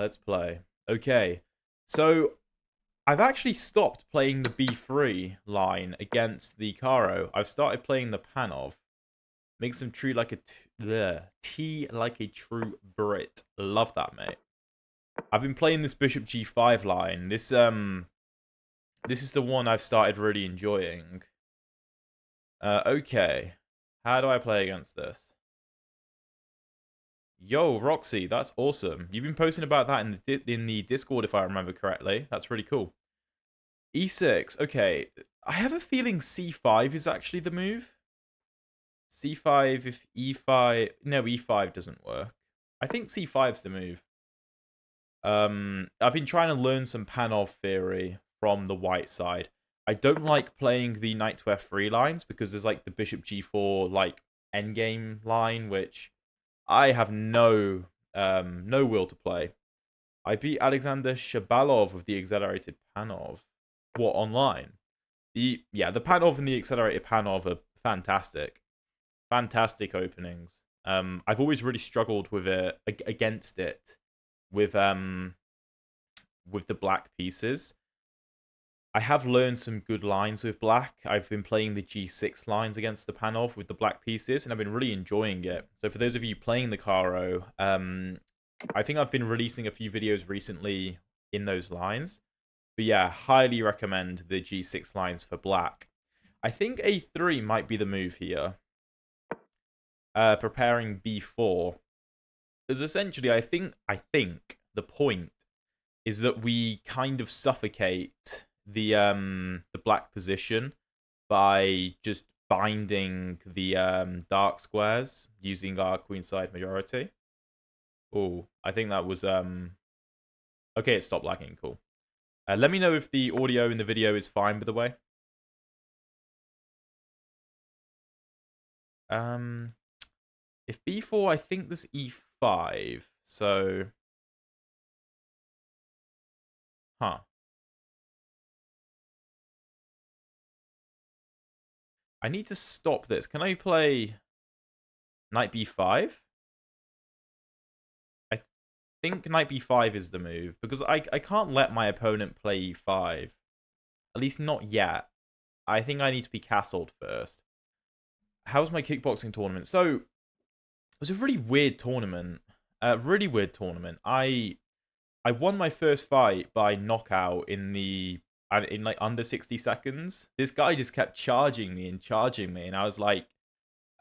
Let's play. Okay, so I've actually stopped playing the B3 line against the Caro. I've started playing the Panov. Makes him true like a T like a true Brit. Love that, mate. I've been playing this Bishop G5 line. This is the one I've started really enjoying. Okay. How do I play against this? Yo, Roxy, that's awesome. You've been posting about that in the Discord, if I remember correctly. That's really cool. E6. Okay. I have a feeling C5 is actually the move. C5 if E5... No, E5 doesn't work. I think C5's the move. I've been trying to learn some Panov theory from the white side. I don't like playing the knight to f3 lines because there's like the bishop g4 like endgame line, which I have no will to play. I beat Alexander Shabalov with the accelerated Panov. What, online? The Panov and the accelerated Panov are fantastic. Fantastic openings. I've always really struggled with it against it with the black pieces. I have learned some good lines with black. I've been playing the G6 lines against the Panov with the black pieces, and I've been really enjoying it. So for those of you playing the Caro, I think I've been releasing a few videos recently in those lines. But yeah, highly recommend the G6 lines for black. I think A3 might be the move here. Preparing B4. Because essentially, I think the point is that we kind of suffocate the black position by just binding the dark squares using our queenside majority. Oh, I think that was okay. It stopped lagging. Cool. Let me know if the audio in the video is fine. By the way. If B4, I think this E5. So, huh. I need to stop this. Can I play knight b5? I think knight b5 is the move, because I can't let my opponent play e5. At least not yet. I think I need to be castled first. How's my kickboxing tournament? So, it was a really weird tournament. Really weird tournament. I won my first fight by knockout in like under 60 seconds. This guy just kept charging me, and I was like,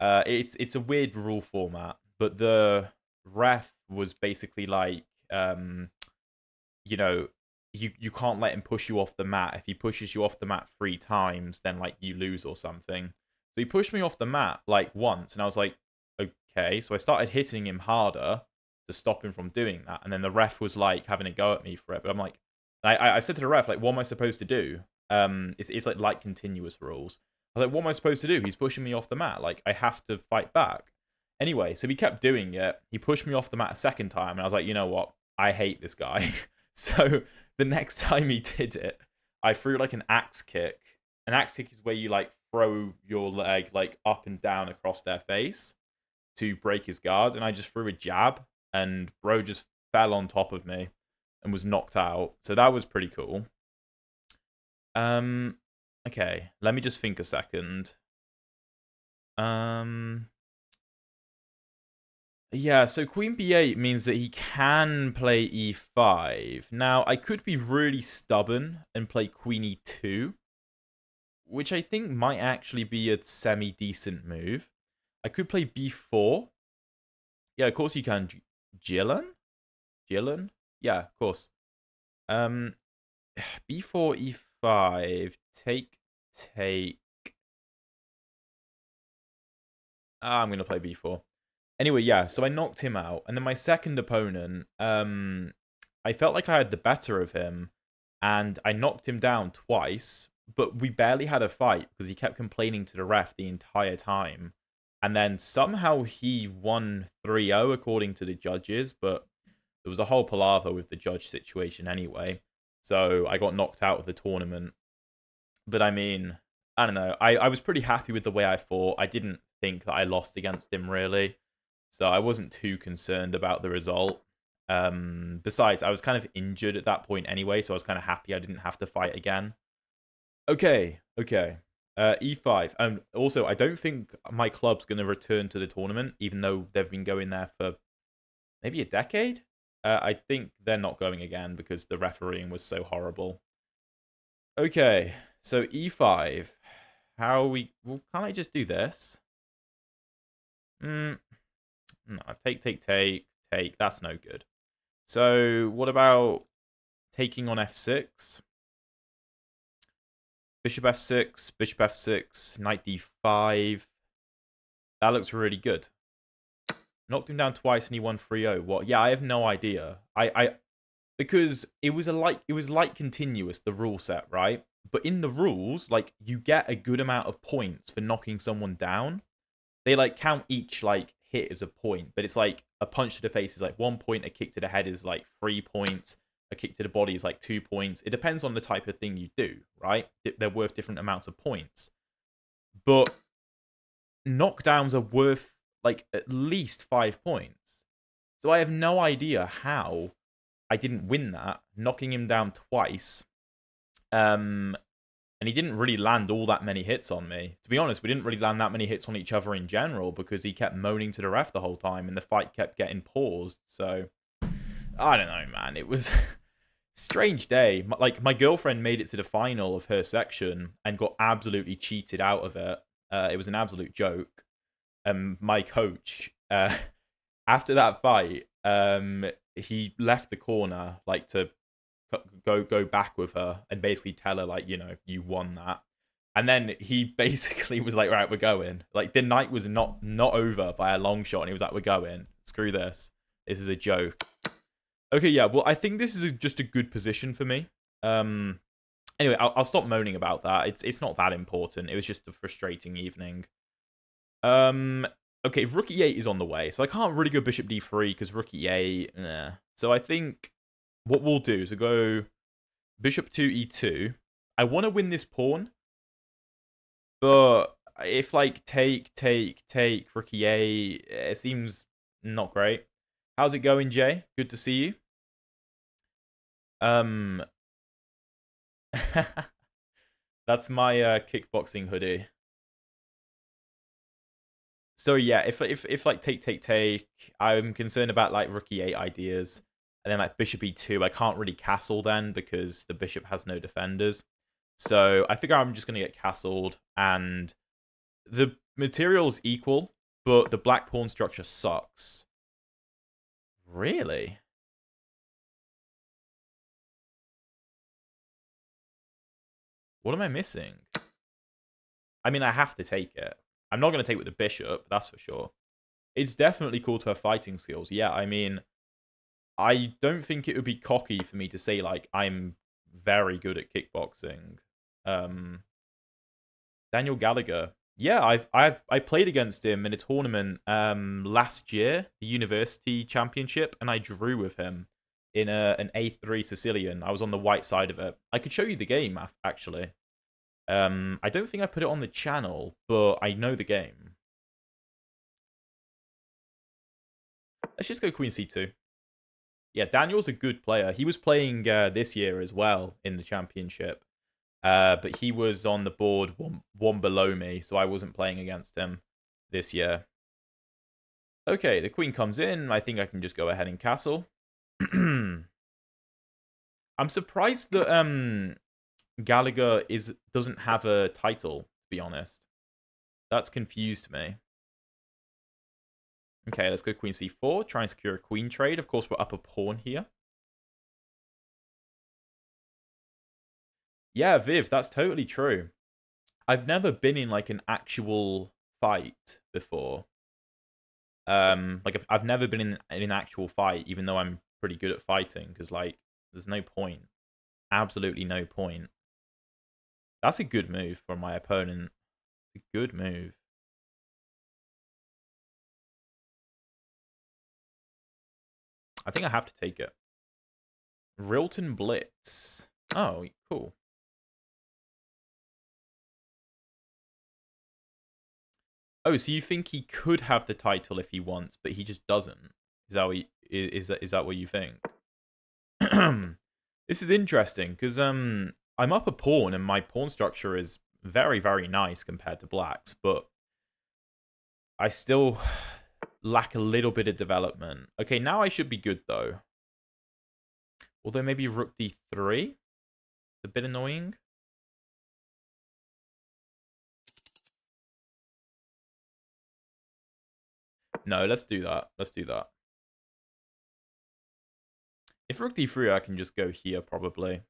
it's a weird rule format, but the ref was basically like, you know, you can't let him push you off the mat. If he pushes you off the mat 3 times, then like you lose or something. So he pushed me off the mat like once, and I was like, okay. So I started hitting him harder to stop him from doing that, and then the ref was like having a go at me for it. But I'm like, I said to the ref, like, what am I supposed to do? It's like continuous rules. I was like, what am I supposed to do? He's pushing me off the mat. Like, I have to fight back. Anyway, so he kept doing it. He pushed me off the mat a second time, and I was like, you know what? I hate this guy. So the next time he did it, I threw like an axe kick. An axe kick is where you like throw your leg like up and down across their face to break his guard, and I just threw a jab, and bro just fell on top of me and was knocked out. So that was pretty cool. Okay, let me just think a second. Yeah, so queen b8 means that he can play e5. Now, I could be really stubborn and play queen e2, which I think might actually be a semi-decent move. I could play b4. Yeah, of course you can. Jillen? Yeah, of course. B4, E5, take. I'm going to play B4. Anyway, yeah, so I knocked him out. And then my second opponent, I felt like I had the better of him. And I knocked him down twice. But we barely had a fight because he kept complaining to the ref the entire time. And then somehow he won 3-0 according to the judges. But there was a whole palaver with the judge situation anyway. So I got knocked out of the tournament. But I mean, I don't know. I was pretty happy with the way I fought. I didn't think that I lost against him, really. So I wasn't too concerned about the result. Besides, I was kind of injured at that point anyway, so I was kind of happy I didn't have to fight again. Okay. E5. Also, I don't think my club's going to return to the tournament, even though they've been going there for maybe a decade. I think they're not going again because the refereeing was so horrible. Okay, so E5. How we... Well, can't I just do this? No, take. That's no good. So, what about taking on F6? Bishop F6, Knight D5. That looks really good. Knocked him down twice and he won 3-0. What? Yeah, I have no idea. Because it was like continuous, the rule set, right? But in the rules, like, you get a good amount of points for knocking someone down. They like count each like hit as a point, but it's like a punch to the face is like 1 point, a kick to the head is like 3 points, a kick to the body is like 2 points. It depends on the type of thing you do, right? They're worth different amounts of points. But knockdowns are worth like at least 5 points. So I have no idea how I didn't win that, knocking him down twice. And he didn't really land all that many hits on me. To be honest, we didn't really land that many hits on each other in general because he kept moaning to the ref the whole time and the fight kept getting paused. So, I don't know, man. It was a strange day. Like, my girlfriend made it to the final of her section and got absolutely cheated out of it. It was an absolute joke. My coach, after that fight, he left the corner, like, to go back with her and basically tell her, like, you know, you won that. And then he basically was like, right, we're going. Like, the night was not over by a long shot, and he was like, we're going. Screw this. This is a joke. Okay, yeah, well, I think this is just a good position for me. Anyway, I'll stop moaning about that. It's not that important. It was just a frustrating evening. Okay, rook e8 is on the way, so I can't really go bishop d3 because rook e8, nah. So I think what we'll do is we'll go bishop to e2. I want to win this pawn, but if like take rook e8, it seems not great. How's it going, Jay? Good to see you. That's my kickboxing hoodie. So yeah, if like take, I'm concerned about like rook e8 ideas. And then like bishop e2, I can't really castle then because the bishop has no defenders. So I figure I'm just going to get castled, and the material's equal, but the black pawn structure sucks. Really? What am I missing? I mean, I have to take it. I'm not going to take it with the bishop, that's for sure. It's definitely cool to have fighting skills. Yeah, I mean, I don't think it would be cocky for me to say, like, I'm very good at kickboxing. Daniel Gallagher. Yeah, I played against him in a tournament last year, the University Championship, and I drew with him in an A3 Sicilian. I was on the white side of it. I could show you the game, actually. I don't think I put it on the channel, but I know the game. Let's just go Queen C2. Yeah, Daniel's a good player. He was playing this year as well in the championship. But he was on the board one below me, so I wasn't playing against him this year. Okay, the queen comes in. I think I can just go ahead and castle. I'm surprised that Gallagher doesn't have a title, to be honest. That's confused me. Okay, let's go queen c4. Try and secure a queen trade. Of course, we're up a pawn here. Yeah, Viv, that's totally true. I've never been in like an actual fight before. Like I've never been in an actual fight, even though I'm pretty good at fighting, because like there's no point. Absolutely no point. That's a good move from my opponent. A good move. I think I have to take it. Rilton Blitz. Oh, cool. Oh, so you think he could have the title if he wants, but he just doesn't? Is that what Is that what you think? This is interesting because I'm up a pawn and my pawn structure is very, very nice compared to black's, but I still lack a little bit of development. Okay, now I should be good though. Although maybe rook d3, a bit annoying. No, let's do that. Let's do that. If rook d3, I can just go here probably.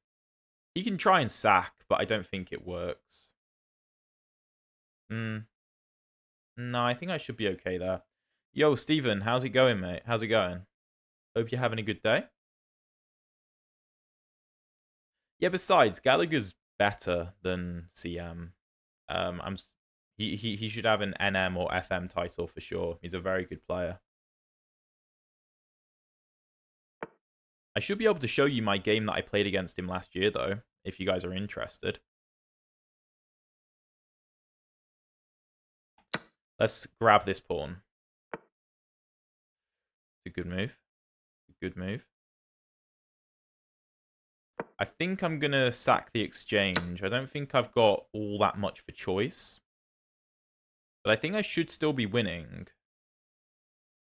He can try and sack, but I don't think it works. No, I think I should be okay there. Yo, Steven, how's it going, mate? How's it going? Hope you're having a good day. Yeah, besides, Gallagher's better than CM. He should have an NM or FM title for sure. He's a very good player. I should be able to show you my game that I played against him last year, though, if you guys are interested. Let's grab this pawn. It's a good move. Good move. I think I'm going to sack the exchange. I don't think I've got all that much for choice. But I think I should still be winning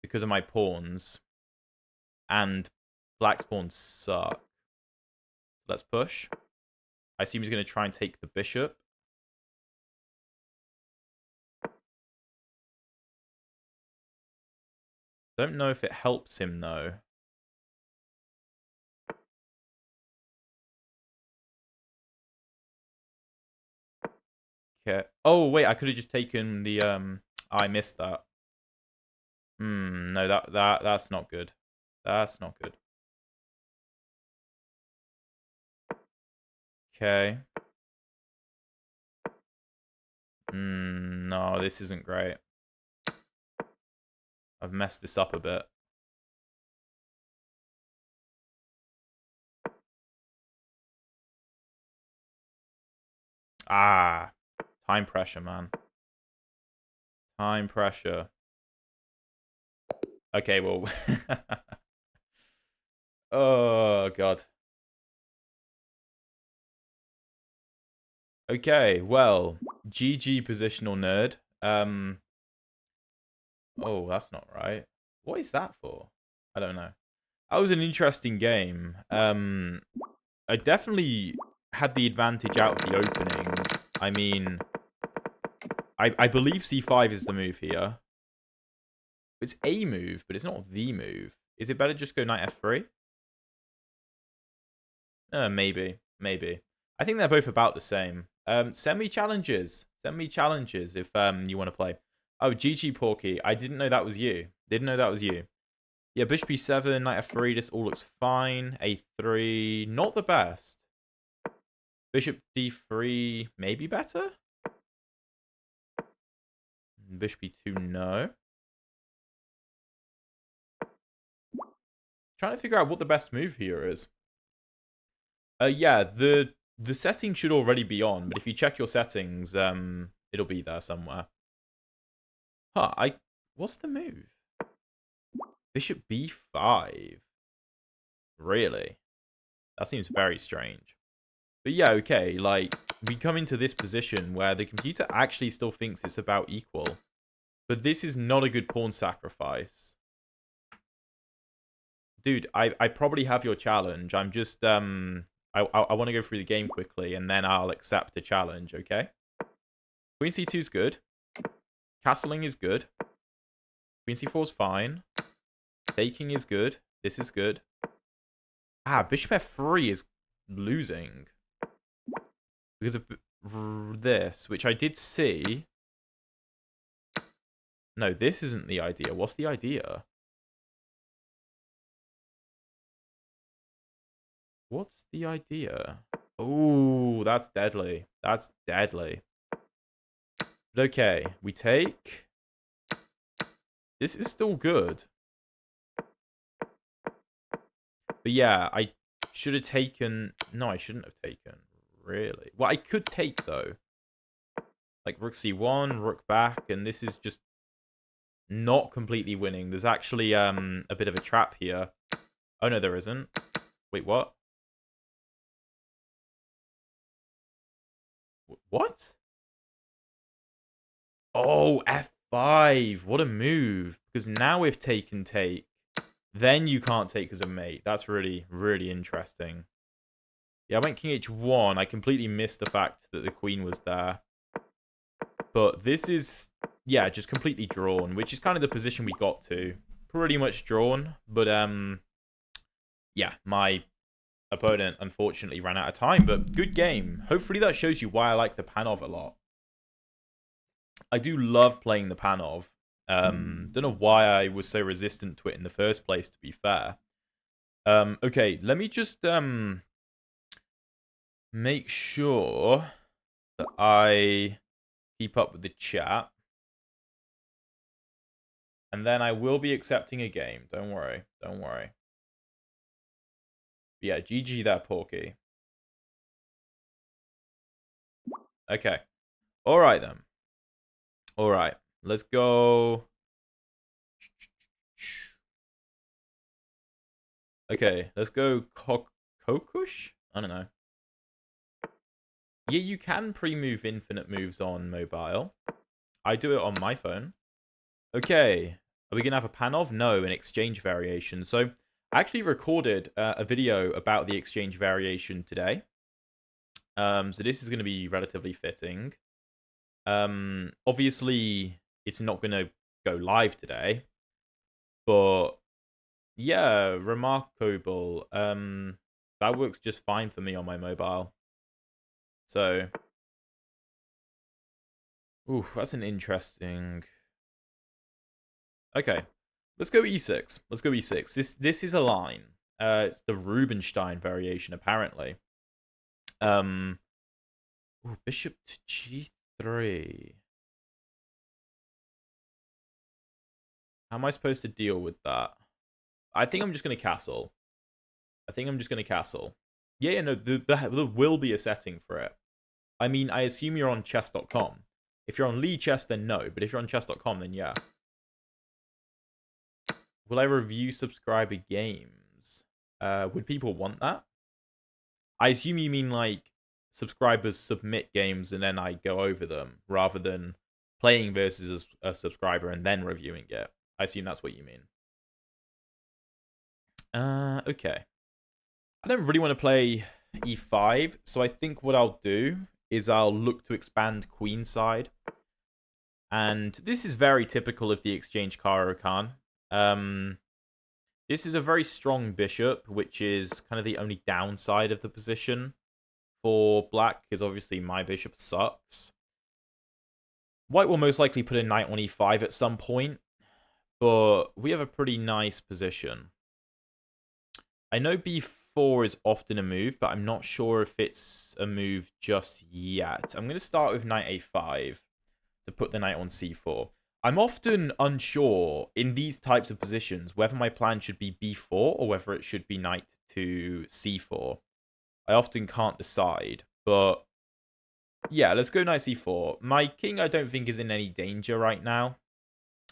because of my pawns. And black's pawns suck. Let's push. I assume he's going to try and take the bishop. Don't know if it helps him, though. Okay. Oh, wait, I could have just taken the... I missed that. No, that's not good. That's not good. Okay. No, this isn't great. I've messed this up a bit. Ah, time pressure, man. Time pressure. Okay, well. Oh, God. Okay, well, GG positional nerd. Oh, that's not right. What is that for? I don't know. That was an interesting game. I definitely had the advantage out of the opening. I mean, I believe c5 is the move here. It's a move, but it's not the move. Is it better just go knight f3? Maybe. Maybe. I think they're both about the same. Send me challenges. Send me challenges if you want to play. Oh, GG Porky. I didn't know that was you. Didn't know that was you. Yeah, bishop e7, knight f3. This all looks fine. a3, not the best. Bishop d3, maybe better? Bishop e2, no. Trying to figure out what the best move here is. Yeah, the setting should already be on, but if you check your settings, it'll be there somewhere. Huh, what's the move? Bishop b5. Really? That seems very strange. But yeah, okay, like, we come into this position where the computer actually still thinks it's about equal. But this is not a good pawn sacrifice. Dude, I probably have your challenge. I'm just, I want to go through the game quickly, and then I'll accept the challenge, okay? Queen c2 is good. Castling is good. Queen c4 is fine. Taking is good. This is good. Ah, bishop f3 is losing. Because of this, which I did see. No, this isn't the idea. What's the idea? What's the idea? Oh, that's deadly. That's deadly. But okay, we take. This is still good. But yeah, I should have taken... No, I shouldn't have taken. Really? Well, I could take, though. Like, rook c1, rook back, and this is just... not completely winning. There's actually a bit of a trap here. Oh, no, there isn't. Wait, what? What? Oh, F5. What a move. Because now we've taken take. Then you can't take as a mate. That's really, really interesting. Yeah, I went King H1. I completely missed the fact that the queen was there. But this is, yeah, just completely drawn, which is kind of the position we got to. Pretty much drawn. But, yeah, my opponent unfortunately ran out of time. But good game. Hopefully that shows you why I like the Panov a lot. I do love playing the Panov. Don't know why I was so resistant to it in the first place, to be fair. Okay, let me just make sure that I keep up with the chat. And then I will be accepting a game. Don't worry. Don't worry. But yeah, GG there, Porky. Okay. Alright then. Alright. Let's go. Okay, let's go Kokush? I don't know. Yeah, you can pre-move infinite moves on mobile. I do it on my phone. Okay. Are we going to have a Panov? No, an exchange variation. So I actually recorded a video about the exchange variation today. So this is going to be relatively fitting. Obviously, it's not going to go live today. But yeah, remarkable. That works just fine for me on my mobile. So, ooh, that's an interesting. Okay, let's go e6. Let's go e6. This is a line. It's the Rubinstein variation, apparently. Ooh, bishop to g3. How am I supposed to deal with that? I think I'm just going to castle. Yeah, no, there will be a setting for it. I mean, I assume you're on chess.com. If you're on Lichess, then no. But if you're on chess.com, then yeah. Will I review subscriber games? Would people want that? I assume you mean, like, subscribers submit games and then I go over them, rather than playing versus a subscriber and then reviewing it. I assume that's what you mean. Okay. I don't really want to play e5, so I think what I'll do is I'll look to expand queenside. And this is very typical of the exchange Caro-Kann. This is a very strong bishop, which is kind of the only downside of the position for black, because obviously my bishop sucks. White will most likely put a knight on e5 at some point, but we have a pretty nice position. I know b4 is often a move, but I'm not sure if it's a move just yet. I'm going to start with knight a5 to put the knight on c4. I'm often unsure in these types of positions whether my plan should be b4 or whether it should be knight to c4. I often can't decide, but yeah, let's go knight c4. My king I don't think is in any danger right now.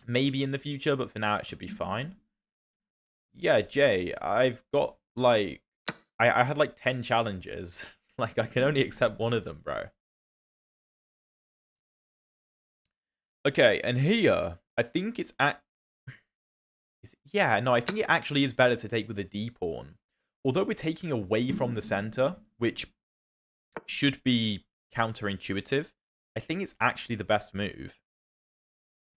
Maybe in the future, but for now it should be fine. Yeah, Jay, I've got, like, I had, like, 10 challenges. Like, I can only accept one of them, bro. Okay, and here, I think it's yeah, no, I think it actually is better to take with a d-pawn. Although we're taking away from the center, which should be counterintuitive, I think it's actually the best move.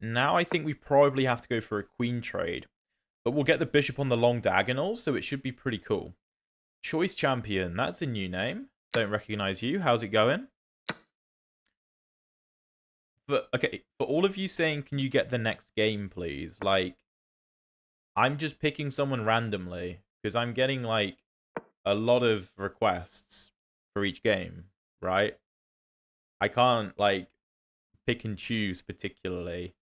Now I think we probably have to go for a queen trade. But we'll get the bishop on the long diagonal, so it should be pretty cool. Choice Champion, that's a new name. Don't recognize you. How's it going? But, okay, for all of you saying, can you get the next game, please? Like, I'm just picking someone randomly, because I'm getting, like, a lot of requests for each game, right? I can't, like, pick and choose particularly.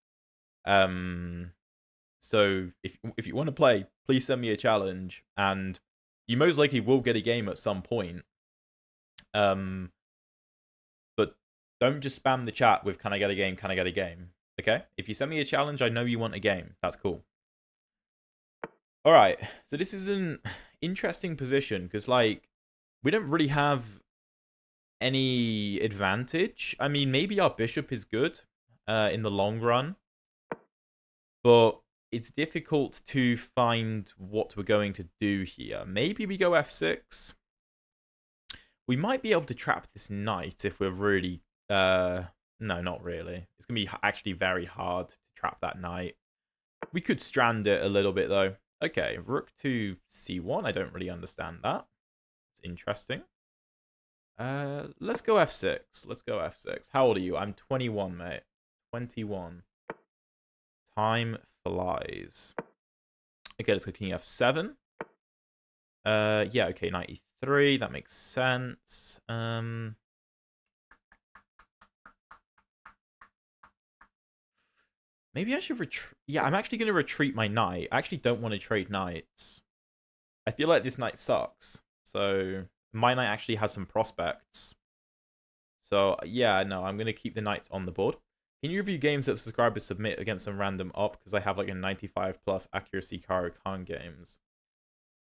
So if you want to play, please send me a challenge, and you most likely will get a game at some point. But don't just spam the chat with "Can I get a game? Can I get a game?" Okay? If you send me a challenge, I know you want a game. That's cool. All right. So this is an interesting position because, like, we don't really have any advantage. I mean, maybe our bishop is good in the long run, but it's difficult to find what we're going to do here. Maybe we go f6. We might be able to trap this knight if we're really... no, not really. It's going to be actually very hard to trap that knight. We could strand it a little bit, though. Okay, rook to c1. I don't really understand that. It's interesting. Let's go f6. Let's go f6. How old are you? I'm 21, mate. 21. Time flies. Okay, let's go king f7. Yeah, okay, 93. That makes sense. Maybe I should retreat. Yeah, I'm actually going to retreat my knight. I actually don't want to trade knights. I feel like this knight sucks. So my knight actually has some prospects. So yeah, no, I'm going to keep the knights on the board. Can you review games that subscribers submit against some random op? Because I have like a 95 plus accuracy Caro-Kann games.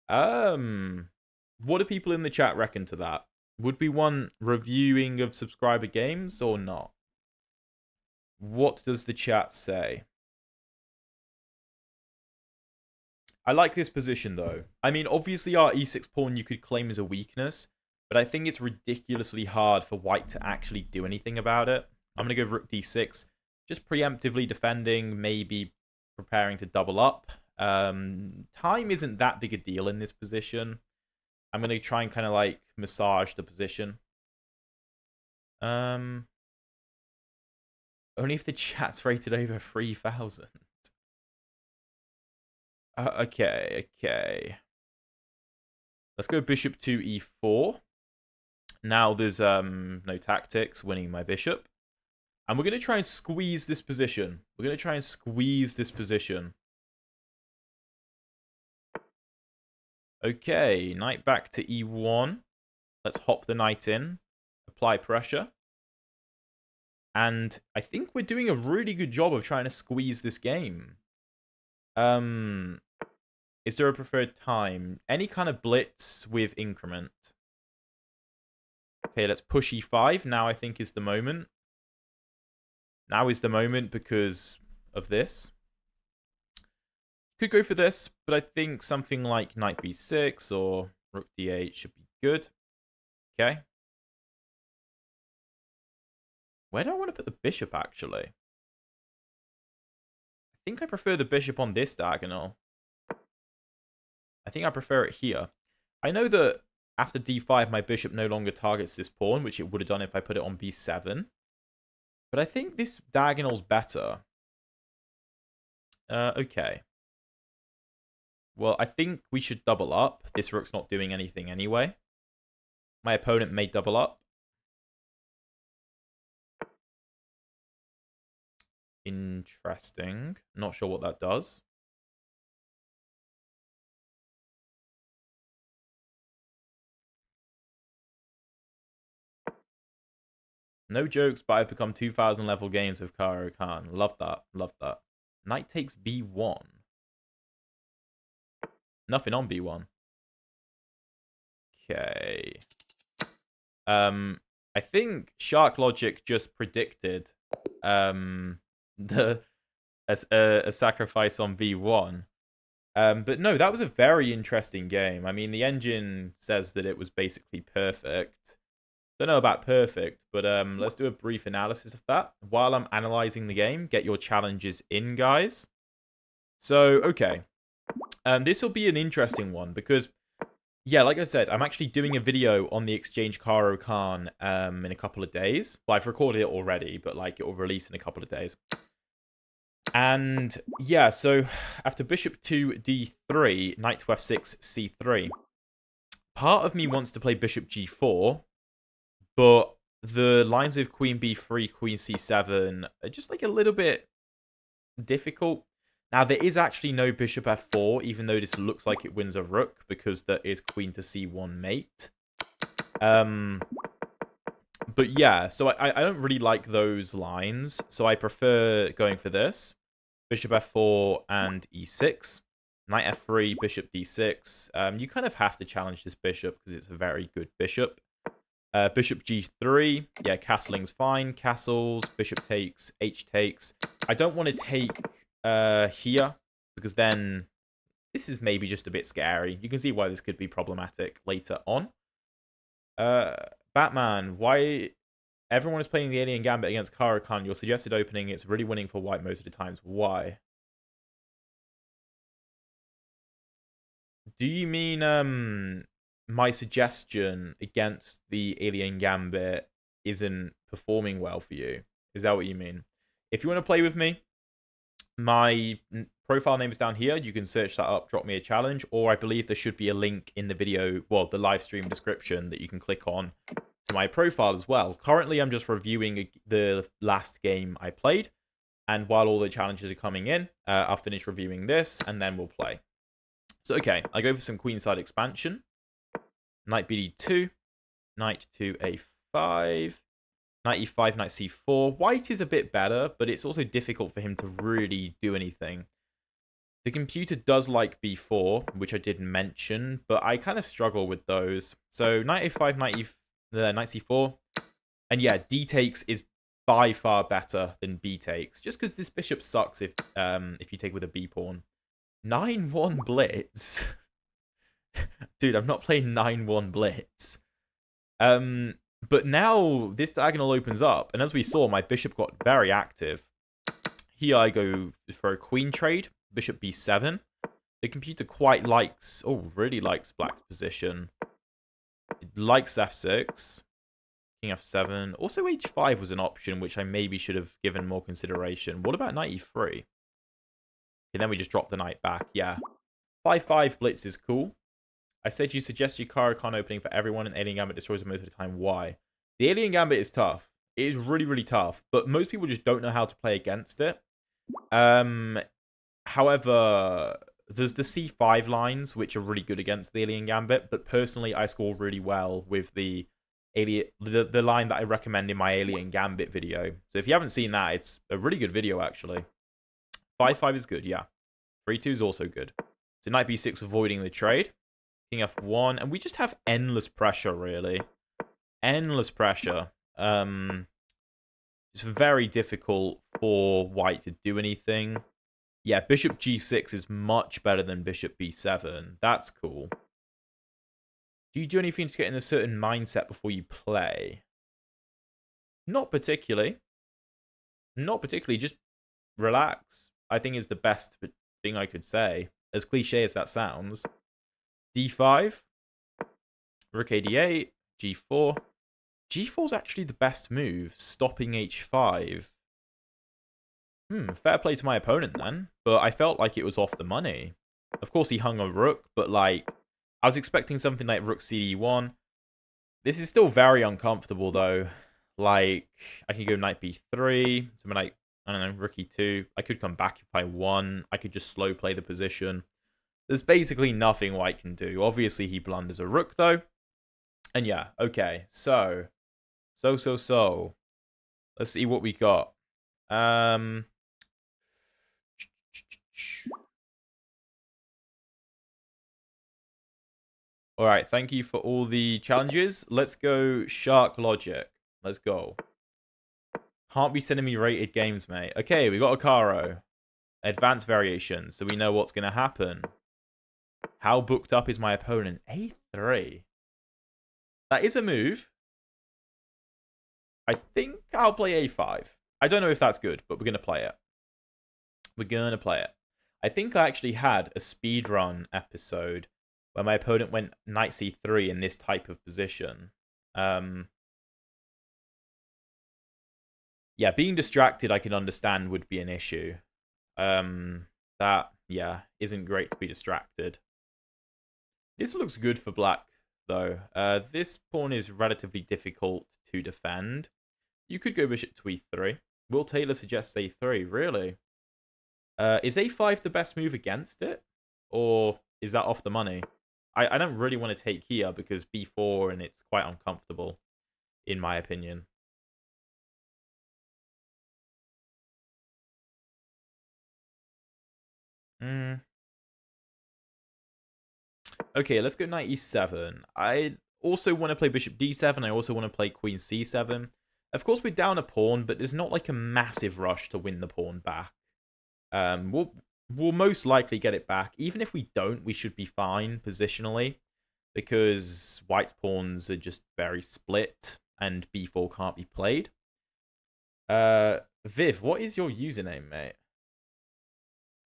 What do people in the chat reckon to that? Would we want reviewing of subscriber games or not? What does the chat say? I like this position, though. I mean, obviously our e6 pawn you could claim as a weakness, but I think it's ridiculously hard for white to actually do anything about it. I'm going to go rook d6, just preemptively defending, maybe preparing to double up. Time isn't that big a deal in this position. I'm going to try and kind of like massage the position. Only if the chat's rated over 3,000. Okay. Let's go bishop to e4. Now there's no tactics winning my bishop. And we're going to try and squeeze this position. Okay, knight back to e1. Let's hop the knight in. Apply pressure. And I think we're doing a really good job of trying to squeeze this game. Is there a preferred time? Any kind of blitz with increment. Okay, let's push e5. Now I think is the moment. Now is the moment because of this. Could go for this, but I think something like knight b6 or rook d8 should be good. Okay. Where do I want to put the bishop, actually? I think I prefer the bishop on this diagonal. I think I prefer it here. I know that after d5, my bishop no longer targets this pawn, which it would have done if I put it on b7. But I think this diagonal's better. Okay. Well, I think we should double up. This rook's not doing anything anyway. My opponent may double up. Interesting. Not sure what that does. No jokes, but I've become 2,000 level games with Caro-Kann. Love that. Love that. Knight takes b1. Nothing on b1. Okay. I think Shark Logic just predicted a sacrifice on b1. But no, that was a very interesting game. I mean, the engine says that it was basically perfect. Don't know about perfect, but let's do a brief analysis of that. While I'm analyzing the game, get your challenges in, guys. So, okay. This will be an interesting one because, yeah, like I said, I'm actually doing a video on the Exchange Caro-Kann in a couple of days. Well, I've recorded it already, but like it will release in a couple of days. And yeah, so after bishop to d3, knight to f6, c3. Part of me wants to play bishop g4, but the lines of queen b3, queen c7 are just like a little bit difficult. Now, there is actually no bishop f4, even though this looks like it wins a rook, because there is queen to c1 mate. But yeah, so I don't really like those lines, so I prefer going for this. Bishop f4 and e6. Knight f3, bishop d6. You kind of have to challenge this bishop because it's a very good bishop. Bishop g3. Yeah, castling's fine. Castles, bishop takes, h takes. I don't want to take here because then this is maybe just a bit scary. You can see why this could be problematic later on. Batman, why everyone is playing the Alien Gambit against Caro-Kann? Your suggested opening, it's really winning for white most of the times. Why? Do you mean my suggestion against the Alien Gambit isn't performing well for you? Is that what you mean? If you want to play with me, my profile name is down here. You can search that up, drop me a challenge, or I believe there should be a link in the video, well, the live stream description that you can click on to my profile as well. Currently, I'm just reviewing the last game I played, and while all the challenges are coming in, I'll finish reviewing this, and then we'll play. So, okay, I go for some queenside expansion. Knight bd2, knight to a5, knight e5, knight c4. White is a bit better, but it's also difficult for him to really do anything. The computer does like b4, which I did mention, but I kind of struggle with those. So knight a5, knight c4. And yeah, d takes is by far better than b takes, just because this bishop sucks if you take with a b pawn. 9-1 blitz. Dude, I'm not playing 9-1 blitz. But now this diagonal opens up, and as we saw, my bishop got very active. Here I go for a queen trade, bishop b7. The computer quite likes, really likes black's position. It likes f6, king f7. Also h5 was an option, which I maybe should have given more consideration. What about knight e3? And then we just drop the knight back. Yeah. 5-5 blitz is cool. I said you suggest your Caro-Kann opening for everyone, and Alien Gambit destroys it most of the time. Why? The Alien Gambit is tough. It is really, really tough. But most people just don't know how to play against it. However, there's the c5 lines, which are really good against the Alien Gambit. But personally, I score really well with the line that I recommend in my Alien Gambit video. So if you haven't seen that, it's a really good video, actually. 5-5 is good, yeah. 3-2 is also good. So knight b6 avoiding the trade. King f1. And we just have endless pressure, really. Endless pressure. It's very difficult for white to do anything. Yeah, bishop g6 is much better than bishop b7. That's cool. Do you do anything to get in a certain mindset before you play? Not particularly. Not particularly. Just relax. I think is the best thing I could say. As cliche as that sounds. d5. Rook ad8. g4. g4 is actually the best move. Stopping h5. Fair play to my opponent then. But I felt like it was off the money. Of course he hung a rook. But like, I was expecting something like rook cd1. This is still very uncomfortable though. Like, I can go knight b3. Something like, I don't know, rook e2. I could come back if I won. I could just slow play the position. There's basically nothing white can do. Obviously, he blunders a rook, though. And yeah, okay. So. Let's see what we got. Alright, thank you for all the challenges. Let's go Shark Logic. Let's go. Can't be sending me rated games, mate. Okay, we got a Caro. Advanced variation, so we know what's going to happen. How booked up is my opponent? A3. That is a move. I think I'll play a5. I don't know if that's good, but we're going to play it. We're going to play it. I think I actually had a speedrun episode where my opponent went knight c3 in this type of position. Yeah, being distracted I can understand would be an issue. That, yeah, isn't great to be distracted. This looks good for black, though. This pawn is relatively difficult to defend. You could go bishop to e3. Will Taylor suggests a3, really? Is a5 the best move against it? Or is that off the money? I don't really want to take here because b4 and it's quite uncomfortable. in my opinion. Okay, let's go knight e7. I also want to play bishop d7. I also want to play queen c7. Of course, we're down a pawn, but there's not like a massive rush to win the pawn back. We'll most likely get it back. Even if we don't, we should be fine positionally, because white's pawns are just very split, and b4 can't be played. Viv, what is your username, mate?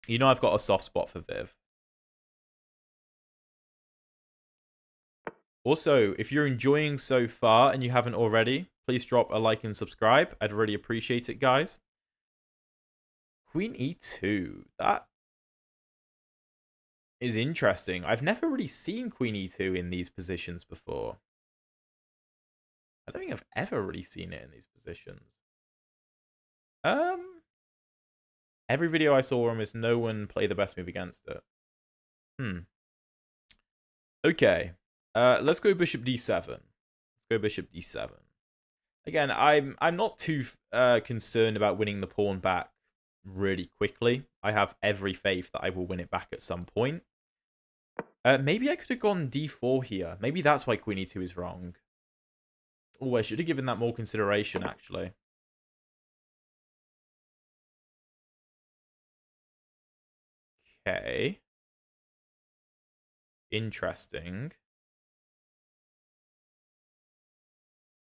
You know I've got a soft spot for Viv. Also, if you're enjoying so far and you haven't already, please drop a like and subscribe. I'd really appreciate it, guys. Queen e2. That is interesting. I've never really seen Queen e2 in these positions before. I don't think I've ever really seen it in these positions. Every video I saw almost no one play the best move against it. Okay. Let's go bishop d7. Let's go bishop d7. Again, I'm not too concerned about winning the pawn back really quickly. I have every faith that I will win it back at some point. Maybe I could have gone d4 here. Maybe that's why queen e2 is wrong. Oh, I should have given that more consideration, actually. Okay. Interesting.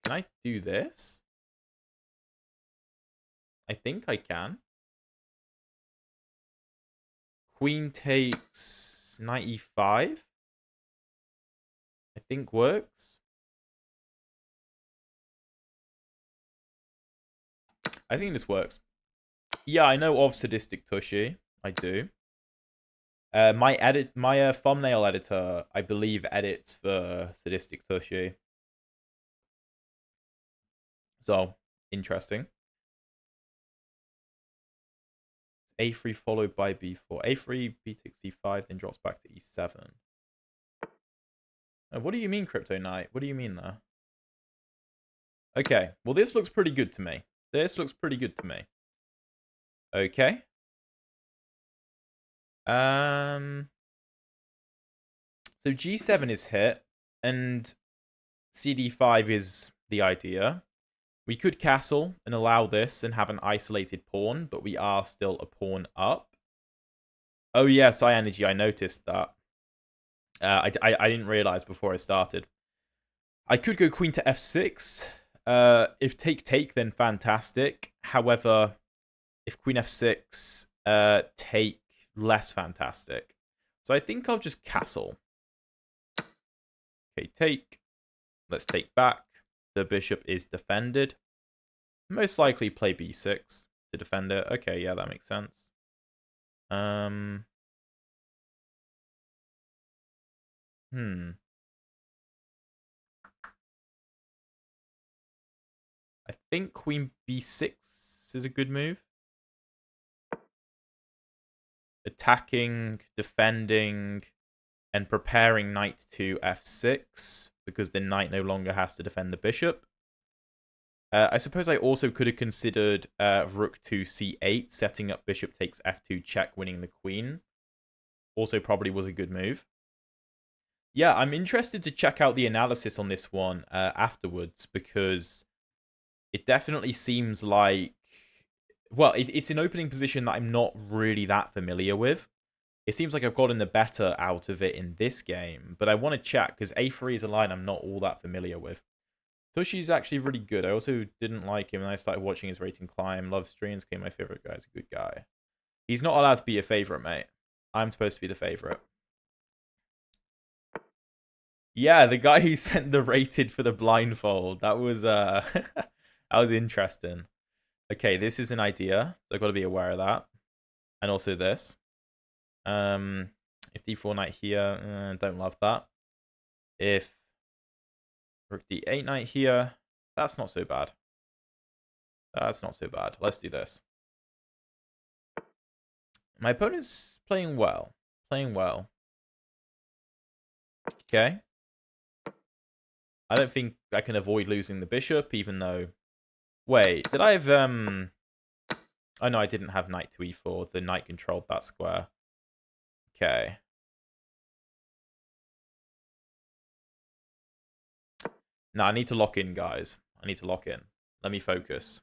Can I do this? I think I can. Queen takes knight e5. I think works. I think this works. Yeah, I know of Sadistic Tushy. I do. My thumbnail editor, I believe, edits for Sadistic Tushy. So, interesting. A3 followed by b4. A3, b takes c5, then drops back to e7. What do you mean, Crypto Knight? What do you mean there? Okay, well, this looks pretty good to me. This looks pretty good to me. Okay. So g7 is hit, and cd5 is the idea. We could castle and allow this and have an isolated pawn, but we are still a pawn up. Oh yes, Energy, I noticed that. I didn't realize before I started. I could go queen to f6. If take, then fantastic. However, if queen f6, take, less fantastic. So I think I'll just castle. Okay, take. Let's take back. The bishop is defended. Most likely play b6 to defend it. Okay, yeah, that makes sense. I think queen b6 is a good move. Attacking, defending, and preparing knight to f6, because the knight no longer has to defend the bishop. I suppose I also could have considered rook to c8, setting up bishop takes f2 check, winning the queen. Also probably was a good move. Yeah, I'm interested to check out the analysis on this one afterwards, because it definitely seems like... Well, it's an opening position that I'm not really that familiar with. It seems like I've gotten the better out of it in this game, but I want to check, because a3 is a line I'm not all that familiar with. Tushy's actually really good. I also didn't like him, and I started watching his rating climb. Love streams, became my favorite guy. He's a good guy. He's not allowed to be a favorite, mate. I'm supposed to be the favorite. Yeah, the guy who sent the rated for the blindfold. That was that was interesting. Okay, this is an idea. So I've got to be aware of that. And also this. If d4 knight here, don't love that. If rook d8 knight here, that's not so bad. That's not so bad. Let's do this. My opponent's playing well. Playing well. Okay. I don't think I can avoid losing the bishop, even though... Wait, did I have... Oh, no, I didn't have knight to e4. The knight controlled that square. Okay. No, I need to lock in, guys. I need to lock in. Let me focus.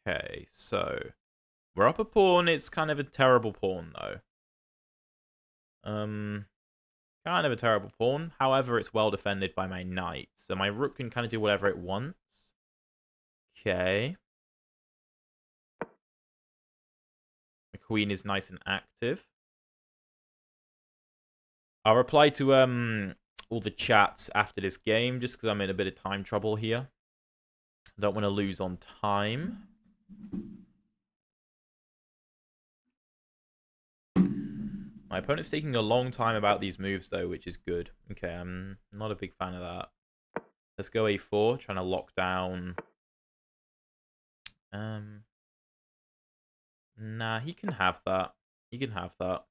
Okay, so... We're up a pawn. It's kind of a terrible pawn, though. Kind of a terrible pawn. However, it's well defended by my knight. So my rook can kind of do whatever it wants. Okay. The queen is nice and active. I'll reply to all the chats after this game, just because I'm in a bit of time trouble here. Don't want to lose on time. My opponent's taking a long time about these moves, though, which is good. Okay, I'm not a big fan of that. Let's go a4, trying to lock down... Nah, he can have that. He can have that.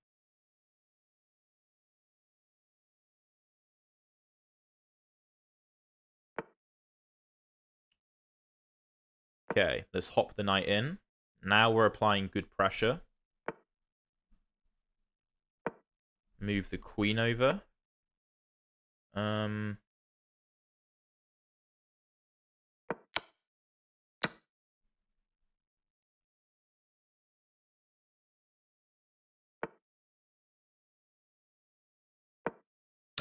Okay, let's hop the knight in. Now we're applying good pressure. Move the queen over.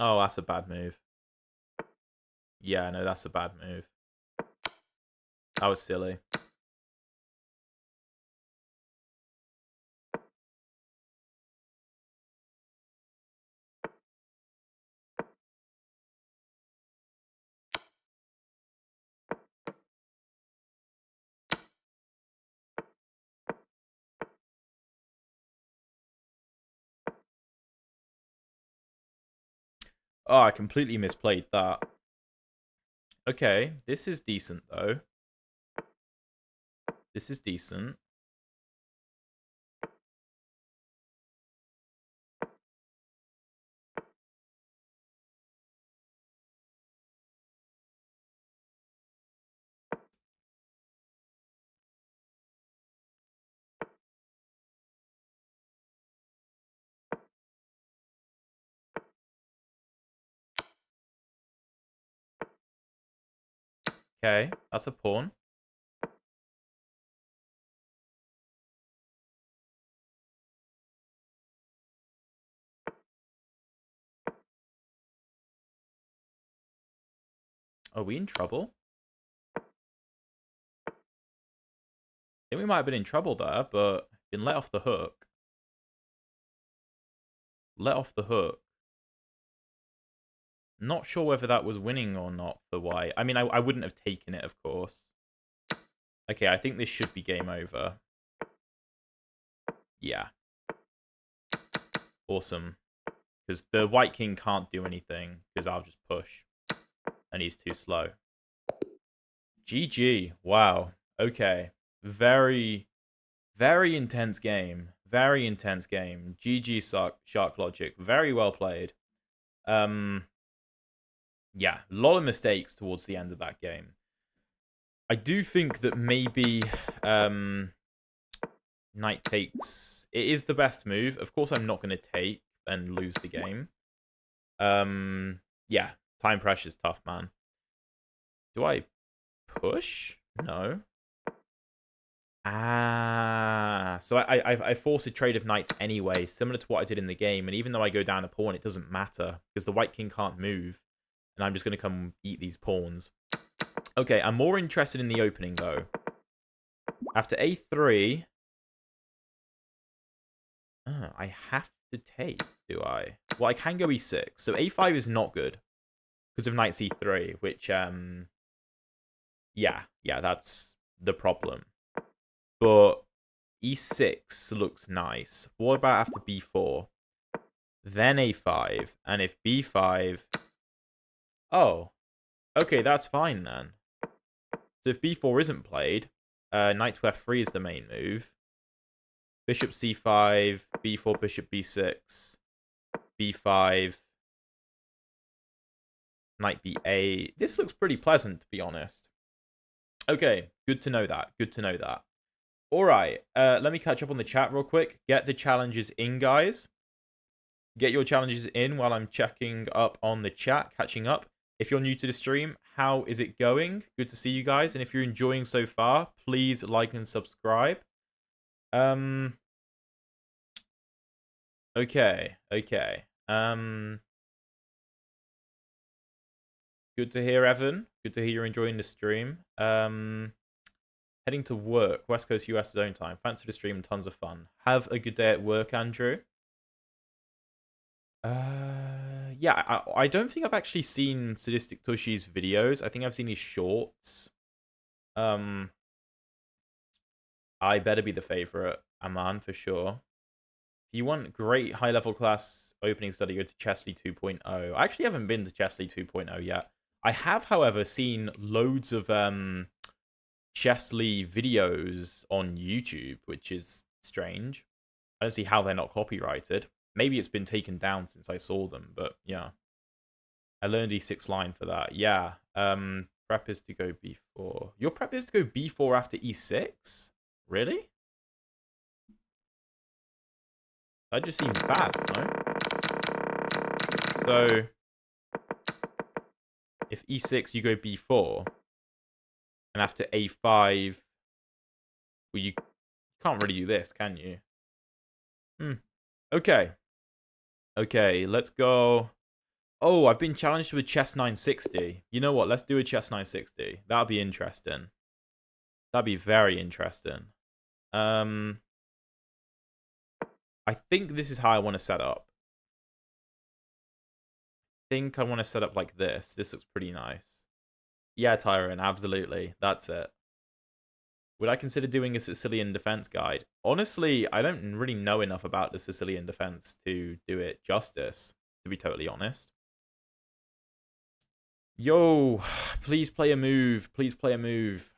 Oh, that's a bad move. Yeah, no, that's a bad move. That was silly. Oh, I completely misplayed that. Okay, this is decent, though. This is decent. Okay, that's a pawn. Are we in trouble? I think we might have been in trouble there, but been let off the hook. Let off the hook. Not sure whether that was winning or not for white. I mean, I wouldn't have taken it, of course. Okay, I think this should be game over. Yeah. Awesome. Because the white king can't do anything, because I'll just push. And he's too slow. GG. Wow. Okay. Very, very intense game. Very intense game. GG Shark Logic. Very well played. Yeah, a lot of mistakes towards the end of that game. I do think that maybe knight takes... It is the best move. Of course, I'm not going to take and lose the game. Yeah, time pressure's tough, man. Do I push? No. Ah, so I force a trade of knights anyway, similar to what I did in the game. And even though I go down a pawn, it doesn't matter because the white king can't move. And I'm just going to come eat these pawns. Okay, I'm more interested in the opening, though. After a3... I have to take, do I? Well, I can go e6. So a5 is not good because of knight c3, which... Yeah, that's the problem. But e6 looks nice. What about after b4? Then a5. And if b5... Oh. Okay, that's fine then. So if b4 isn't played, knight to f3 is the main move. Bishop c5, b4, bishop b6, b5, knight b8. This looks pretty pleasant, to be honest. Okay, good to know that. Good to know that. All right, let me catch up on the chat real quick. Get the challenges in, guys. Get your challenges in while I'm checking up on the chat, catching up. If you're new to the stream, how is it going? Good to see you guys. And if you're enjoying so far, please like and subscribe. Okay. Good to hear, Evan. Good to hear you're enjoying the stream. Heading to work, West Coast US zone time. Fancy the stream and tons of fun. Have a good day at work, Andrew. Yeah, I don't think I've actually seen Sadistic Tushy's videos. I think I've seen his shorts. I better be the favorite, Aman, for sure. If you want great high-level class opening study, go to Chesley 2.0. I actually haven't been to Chesley 2.0 yet. I have, however, seen loads of Chesley videos on YouTube, which is strange. I don't see how they're not copyrighted. Maybe it's been taken down since I saw them, but yeah. I learned E6 line for that. Yeah. Prep is to go B4. Your prep is to go B4 after E6? Really? That just seems bad, no? So, if E6, you go B4, and after A5, well, you can't really do this, can you? Okay. Okay, let's go. Oh, I've been challenged with chess 960. You know what? Let's do a chess 960. That'll be interesting. That'd be very interesting. I think this is how I want to set up. I think I want to set up like this. This looks pretty nice. Yeah, Tyron, absolutely. That's it. Would I consider doing a Sicilian defense guide? Honestly, I don't really know enough about the Sicilian defense to do it justice, to be totally honest. Yo, please play a move. Please play a move.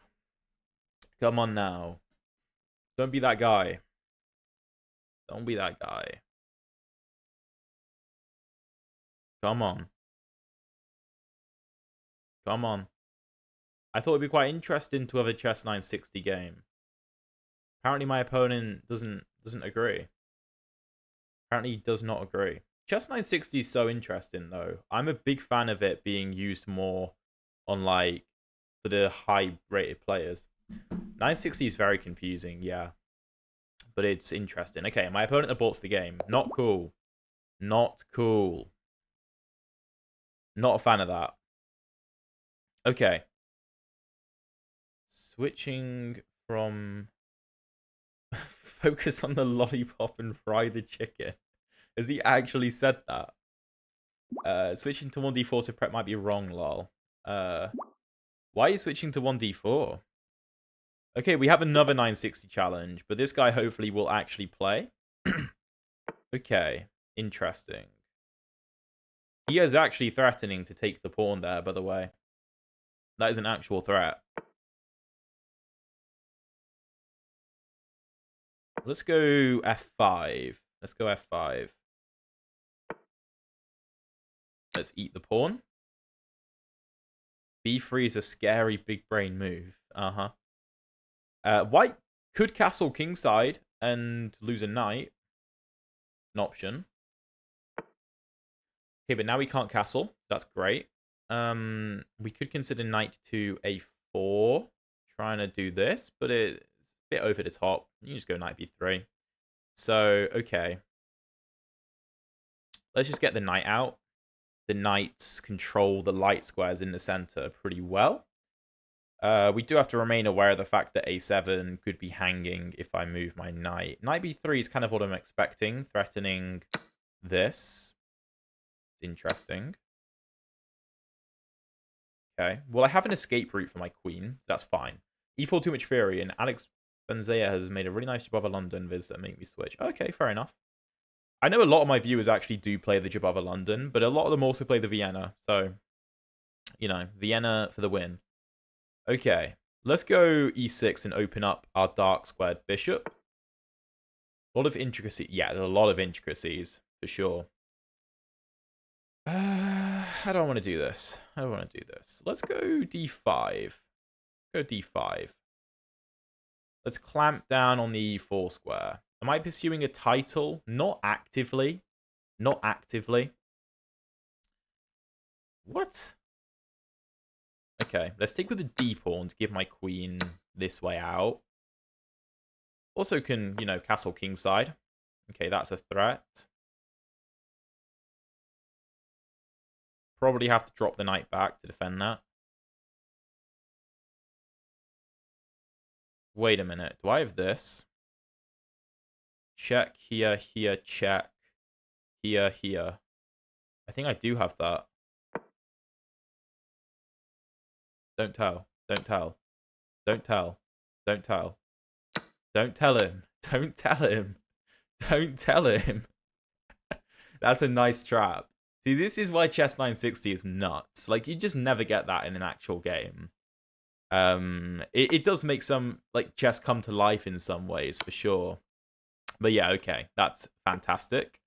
Come on now. Don't be that guy. Don't be that guy. Come on. Come on. I thought it'd be quite interesting to have a chess 960 game. Apparently my opponent doesn't agree. Apparently he does not agree. Chess 960 is so interesting though. I'm a big fan of it being used more on like for the high rated players. 960 is very confusing, yeah. But it's interesting. Okay, my opponent aborts the game. Not cool. Not cool. Not a fan of that. Okay. Switching from focus on the lollipop and fry the chicken. Has he actually said that? Switching to 1d4 to prep might be wrong, lol. Why are you switching to 1d4? Okay, we have another 960 challenge, but this guy hopefully will actually play. Okay, interesting. He is actually threatening to take the pawn there, by the way. That is an actual threat. Let's go f5. Let's go f5. Let's eat the pawn. b3 is a scary big brain move. White could castle kingside and lose a knight. An option. Okay, but now we can't castle. That's great. We could consider knight to a4. Trying to do this, but it's a bit over the top. You can just go knight b3. So, okay. Let's just get the knight out. The knights control the light squares in the center pretty well. We do have to remain aware of the fact that a7 could be hanging if I move my knight. Knight b3 is kind of what I'm expecting, threatening this. Interesting. Okay. Well, I have an escape route for my queen. That's fine. E4 too much fury, and Alex Benzea has made a really nice Jabava London viz that make me switch. Okay, fair enough. I know a lot of my viewers actually do play the Jabava London, but a lot of them also play the Vienna. So, you know, Vienna for the win. Okay, let's go e6 and open up our dark squared bishop. A lot of intricacy. Yeah, there's a lot of intricacies, for sure. How do I want to do this? How do I want to do this? Let's go d5. Go d5. Let's clamp down on the e4 square. Am I pursuing a title? Not actively. Not actively. What? Okay, let's take with the d pawn to give my queen this way out. Also can, you know, castle kingside. Okay, that's a threat. Probably have to drop the knight back to defend that. Wait a minute. Do I have this? Check here, here, check. Here, here. I think I do have that. Don't tell. Don't tell. Don't tell. Don't tell. Don't tell him. Don't tell him. Don't tell him. That's a nice trap. See, this is why Chess 960 is nuts. Like, you just never get that in an actual game. It does make some, like, chess come to life in some ways, for sure. But yeah, okay. That's fantastic.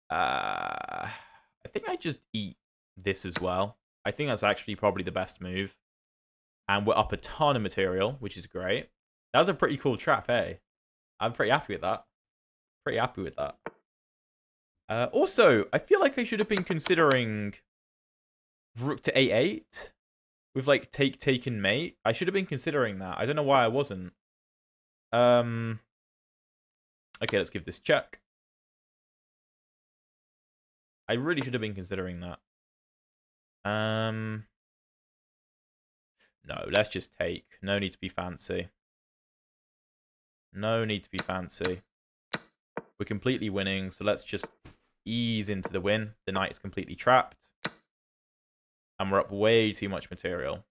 I think I just eat this as well. I think that's actually probably the best move. And we're up a ton of material, which is great. That was a pretty cool trap, hey? I'm pretty happy with that. Pretty happy with that. Also, I feel like I should have been considering rook to a8 with, like, take and mate. I should have been considering that. I don't know why I wasn't. Okay, let's give this check. I really should have been considering that. No, let's just take. No need to be fancy. No need to be fancy. We're completely winning, so let's just ease into the win. The knight is completely trapped. And we're up way too much material.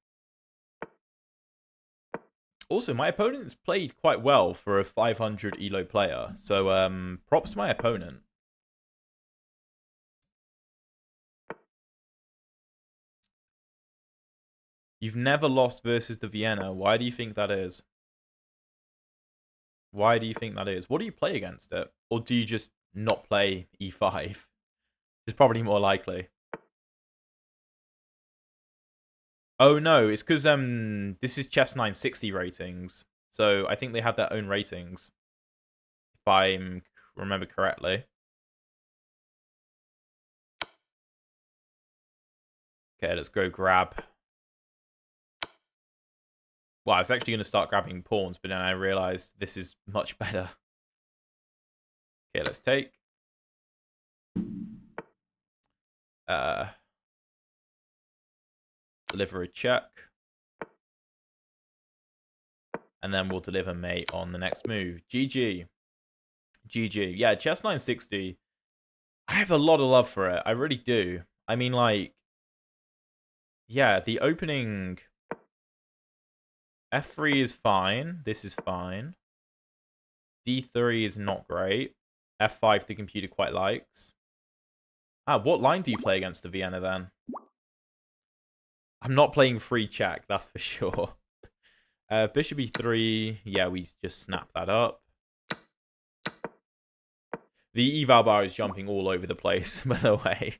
Also, my opponent's played quite well for a 500 elo player. So, props to my opponent. You've never lost versus the Vienna. Why do you think that is? Why do you think that is? What do you play against it? Or do you just not play e5? It's probably more likely. Oh no, it's because this is Chess 960 ratings. So I think they have their own ratings. If I remember correctly. Okay, let's go grab. Well, I was actually going to start grabbing pawns, but then I realized this is much better. Okay, let's take. Deliver a check. And then we'll deliver mate on the next move. GG. GG. Yeah, Chess 960. I have a lot of love for it. I really do. I mean, like, yeah, the opening F3 is fine. This is fine. D3 is not great. F5 the computer quite likes. What line do you play against the Vienna then? I'm not playing free check, that's for sure. Bishop E3. Yeah, we just snap that up. The eval bar is jumping all over the place, by the way.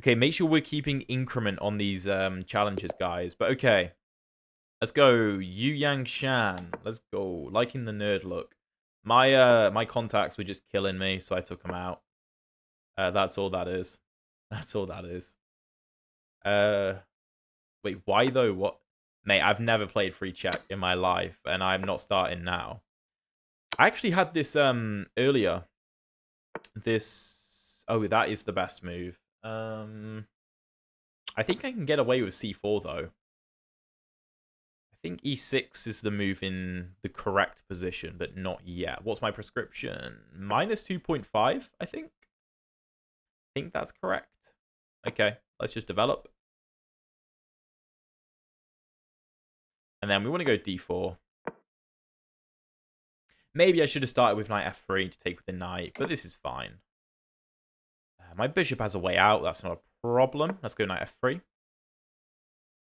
Okay, make sure we're keeping increment on these challenges, guys. But okay. Let's go. Yu Yang Shan. Let's go. Liking the nerd look. My contacts were just killing me, so I took them out. That's all that is. That's all that is. Wait, why though? What? Mate, I've never played free check in my life, and I'm not starting now. I actually had this earlier. This. Oh, that is the best move. I think I can get away with c4 though. I think e6 is the move in the correct position, but not yet. What's my prescription? Minus 2.5, I think. I think that's correct. Okay, let's just develop. And then we want to go d4. Maybe I should have started with knight f3 to take with the knight, but this is fine. My bishop has a way out. That's not a problem. Let's go knight f3.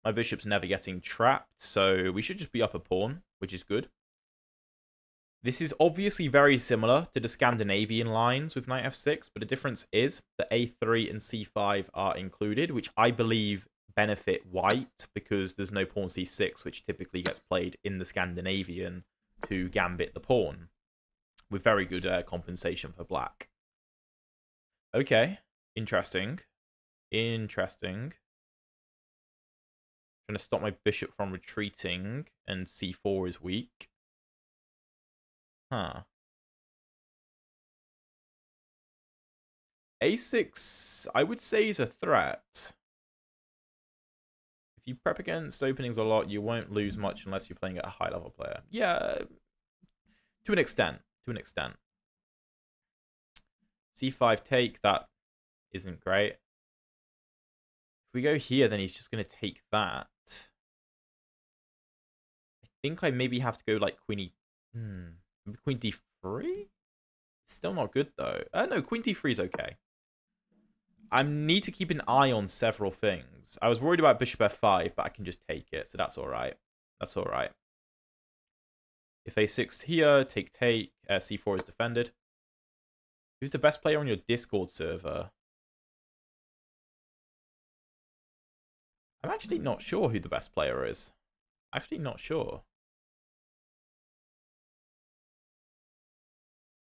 My bishop's never getting trapped, so we should just be up a pawn, which is good. This is obviously very similar to the Scandinavian lines with knight f6, but the difference is that a3 and c5 are included, which I believe benefit white because there's no pawn c6, which typically gets played in the Scandinavian to gambit the pawn, with very good compensation for black. Okay, interesting. Interesting. Trying to stop my bishop from retreating, and c4 is weak. Huh. a6, I would say, is a threat. If you prep against openings a lot, you won't lose much unless you're playing at a high-level player. Yeah, to an extent. To an extent. c5 take, that isn't great. If we go here, then he's just going to take that. I think I maybe have to go like queen e... Queen d3? Still not good, though. No, queen d3 is okay. I need to keep an eye on several things. I was worried about bishop f5, but I can just take it, so that's alright. That's alright. If a6 here, take, c4 is defended. Who's the best player on your Discord server? I'm actually not sure who the best player is. Actually not sure.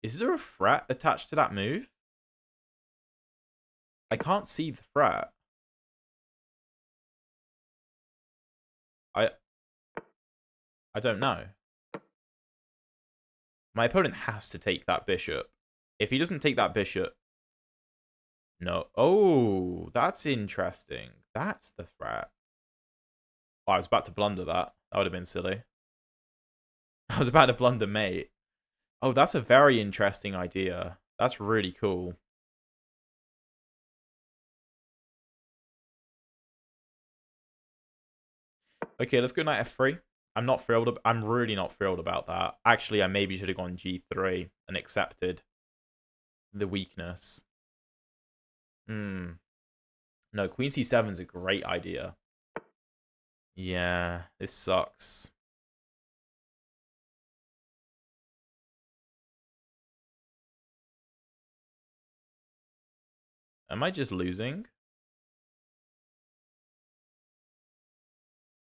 Is there a threat attached to that move? I can't see the threat. I don't know. My opponent has to take that bishop. If he doesn't take that bishop... No. Oh, that's interesting. That's the threat. Oh, I was about to blunder that. That would have been silly. I was about to blunder mate. Oh, that's a very interesting idea. That's really cool. Okay, let's go knight f3. I'm really not thrilled about that. Actually, I maybe should have gone g3 and accepted the weakness. No, queen c7 is a great idea. Yeah, this sucks. Am I just losing?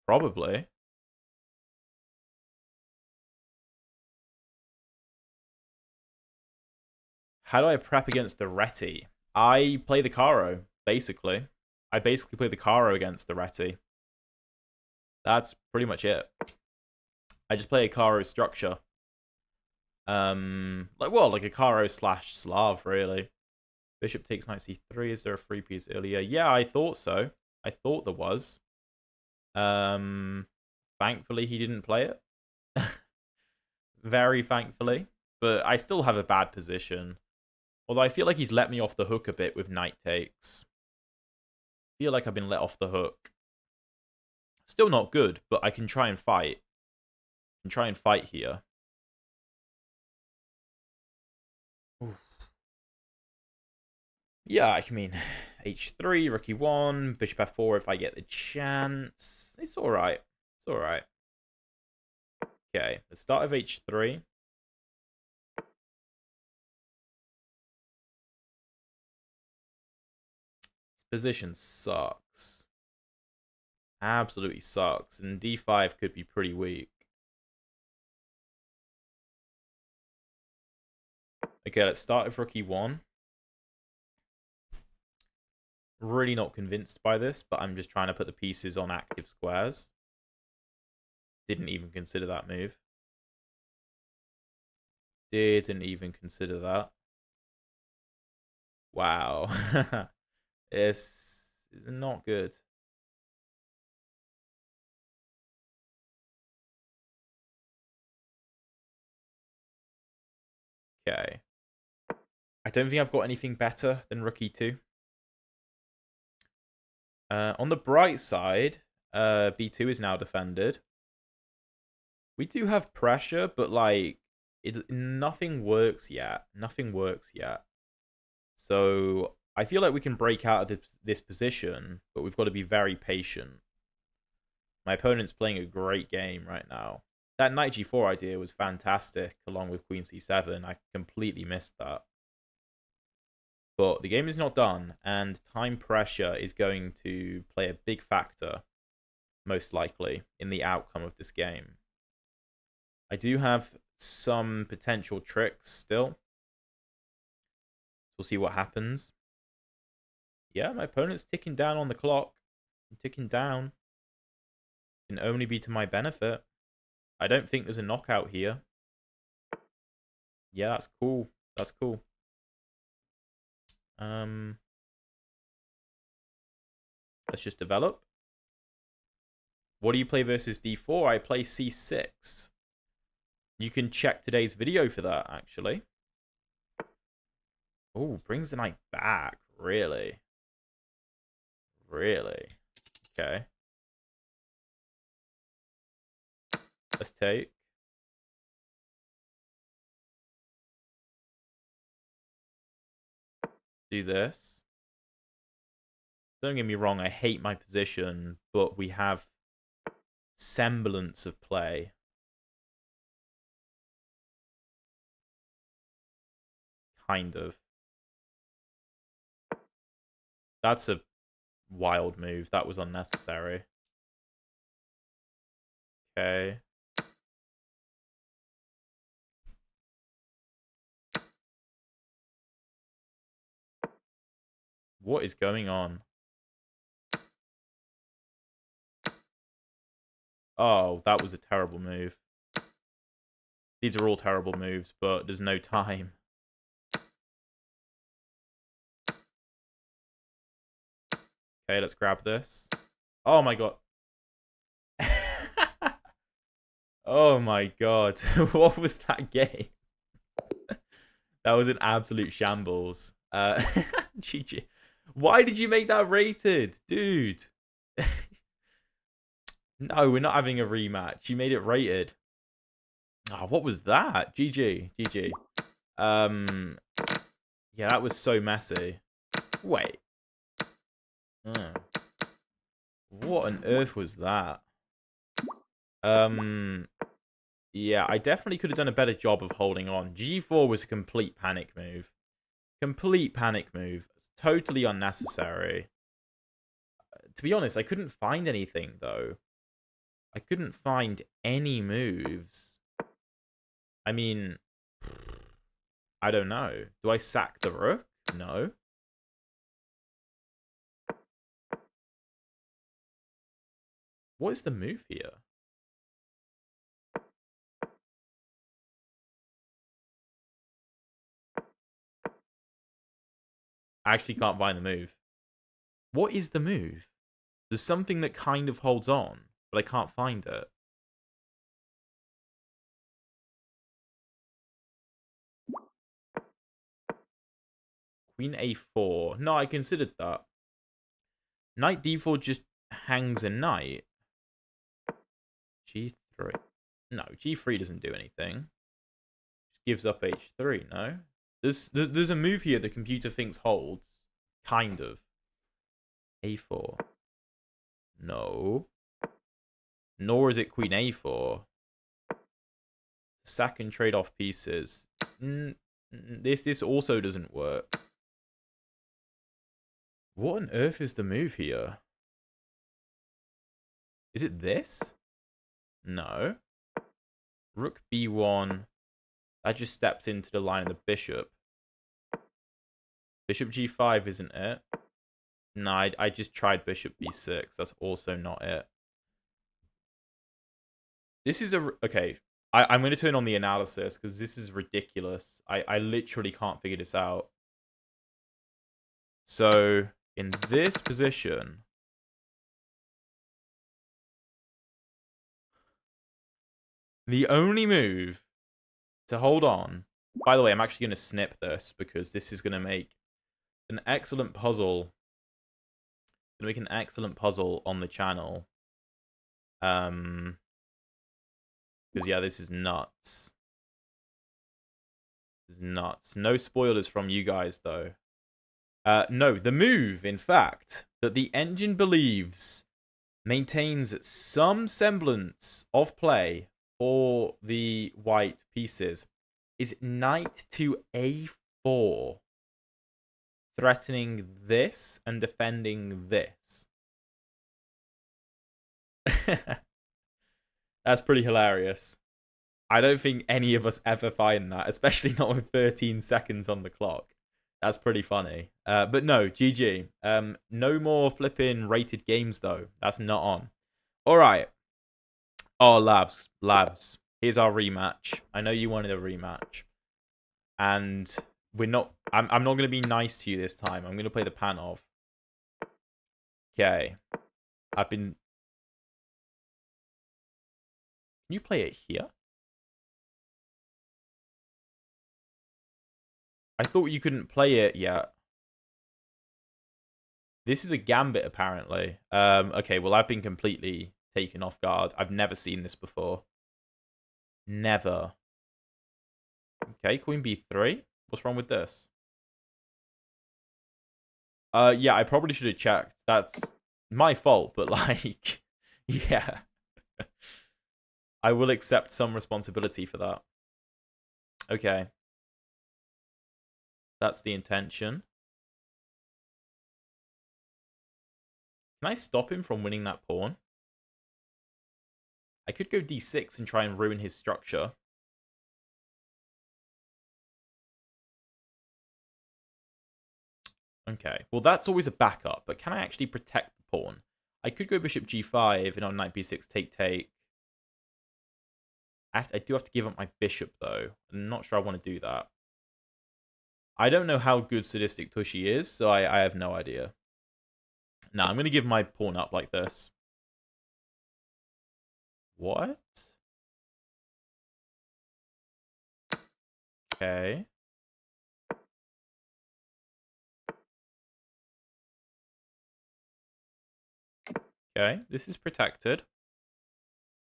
Probably. How do I prep against the Reti? I play the Caro, basically. I basically play the Caro against the Reti. That's pretty much it. I just play a Caro structure. Like a Caro / Slav, really. Bishop takes knight c3. Is there a free piece earlier? Yeah, I thought so. I thought there was. Thankfully, he didn't play it. Very thankfully. But I still have a bad position. Although I feel like he's let me off the hook a bit with knight takes. I feel like I've been let off the hook. Still not good, but I can try and fight. I can try and fight here. Oof. Yeah, I mean, h3, rook e1, bishop f4 if I get the chance. It's alright. It's alright. Okay, the start of h3. This position sucks. Absolutely sucks. And d5 could be pretty weak. Okay, let's start with rook e1. Really not convinced by this, but I'm just trying to put the pieces on active squares. Didn't even consider that move. Didn't even consider that. Wow. This is not good. Okay. I don't think I've got anything better than rook e2. On the bright side, b2 is now defended. We do have pressure, but like nothing works yet. Nothing works yet. So I feel like we can break out of this position, but we've got to be very patient. My opponent's playing a great game right now. That knight g4 idea was fantastic, along with queen c7. I completely missed that. But the game is not done, and time pressure is going to play a big factor, most likely, in the outcome of this game. I do have some potential tricks still. We'll see what happens. Yeah, my opponent's ticking down on the clock. I'm ticking down. Can only be to my benefit. I don't think there's a knockout here. Yeah, that's cool. That's cool. Let's just develop. What do you play versus d4? I play c6. You can check today's video for that, actually. Oh, brings the knight back. Really? Really? Okay. Let's take. Do this. Don't get me wrong, I hate my position, but we have semblance of play. Kind of. That's a wild move. That was unnecessary. Okay. What is going on? Oh, that was a terrible move. These are all terrible moves, but there's no time. Okay, let's grab this. Oh my god. Oh my god. What was that game? That was an absolute shambles. GG. Why did you make that rated? Dude. No, we're not having a rematch. You made it rated. Oh, what was that? GG. GG. Yeah, that was so messy. Wait. Oh. What on earth was that? Yeah, I definitely could have done a better job of holding on. G4 was a complete panic move. Complete panic move. Totally unnecessary. To be honest, I couldn't find anything, though. I couldn't find any moves. I mean, I don't know. Do I sack the rook? No. What is the move here? I actually can't find the move. What is the move? There's something that kind of holds on, but I can't find it. Queen a4. No, I considered that. Knight d4 just hangs a knight. G3. No, G3 doesn't do anything. Just gives up H3, no? There's a move here the computer thinks holds. Kind of. A4. No. Nor is it Queen A4. Sack and trade off pieces. This also doesn't work. What on earth is the move here? Is it this? No. Rook b1. That just steps into the line of the bishop. Bishop g5 isn't it? No, I just tried bishop b6. That's also not it. This is a... Okay, I'm going to turn on the analysis because this is ridiculous. I literally can't figure this out. So, in this position... The only move to hold on... By the way, I'm actually going to snip this because this is going to make an excellent puzzle. Going to make an excellent puzzle on the channel. Because, yeah, this is nuts. This is nuts. No spoilers from you guys, though. No, the move, in fact, that the engine believes maintains some semblance of play for the white pieces is knight to a4, threatening this and defending this. That's pretty hilarious. I don't think any of us ever find that, especially not with 13 seconds on the clock. That's pretty funny. But no, GG. No more flipping rated games, though. That's not on. All right. Oh, Labs. Here's our rematch. I know you wanted a rematch. And we're not... I'm not going to be nice to you this time. I'm going to play the Panov. Okay. I've been... Can you play it here? I thought you couldn't play it yet. This is a gambit, apparently. Okay, well, I've been completely taken off guard. I've never seen this before. Never. Okay, queen b3. What's wrong with this? Yeah, I probably should have checked. That's my fault, but like, yeah. I will accept some responsibility for that. Okay. That's the intention. Can I stop him from winning that pawn? I could go d6 and try and ruin his structure. Okay, well that's always a backup, but can I actually protect the pawn? I could go bishop g5 and on knight b6 take. I do have to give up my bishop though. I'm not sure I want to do that. I don't know how good Sadistic Tushy is, so I have no idea. Now I'm going to give my pawn up like this. What? Okay. Okay, this is protected.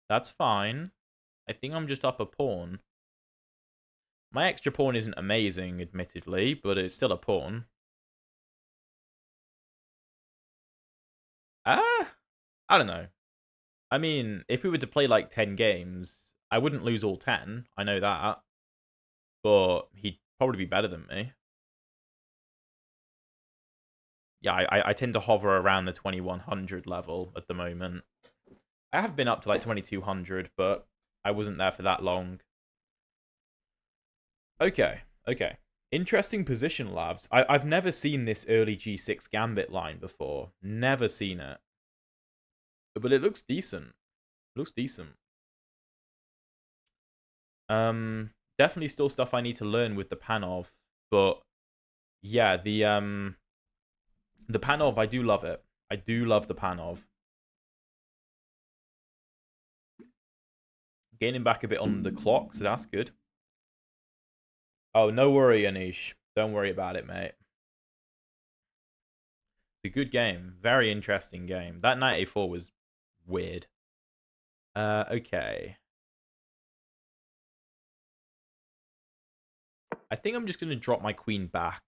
That's fine. I think I'm just up a pawn. My extra pawn isn't amazing, admittedly, but it's still a pawn. I don't know. I mean, if we were to play like 10 games, I wouldn't lose all 10. I know that. But he'd probably be better than me. Yeah, I tend to hover around the 2100 level at the moment. I have been up to like 2200, but I wasn't there for that long. Okay. Interesting position, Labs. I've never seen this early G6 Gambit line before. Never seen it. But it looks decent. It looks decent. Definitely still stuff I need to learn with the Panov. But yeah, the Panov, I do love it. I do love the Panov. Gaining back a bit on the clock, so that's good. Oh, no worry, Anish. Don't worry about it, mate. It's a good game. Very interesting game. That knight a4 was weird. Okay. I think I'm just going to drop my queen back.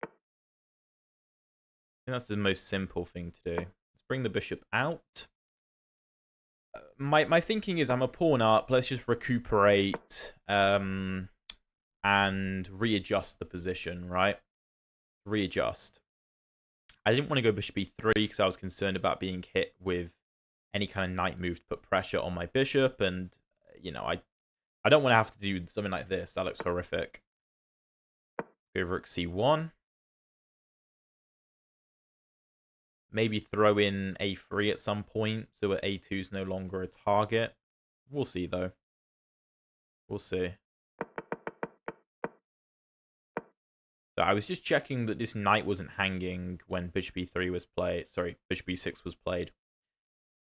I think that's the most simple thing to do. Let's bring the bishop out. My thinking is I'm a pawn up. Let's just recuperate and readjust the position, right? Readjust. I didn't want to go bishop e3 because I was concerned about being hit with any kind of knight move to put pressure on my bishop. And, you know, I don't want to have to do something like this. That looks horrific. Go rook c1. Maybe throw in a3 at some point so that a2 is no longer a target. We'll see, though. We'll see. So I was just checking that this knight wasn't hanging when bishop e3 was played. Sorry, bishop e6 was played.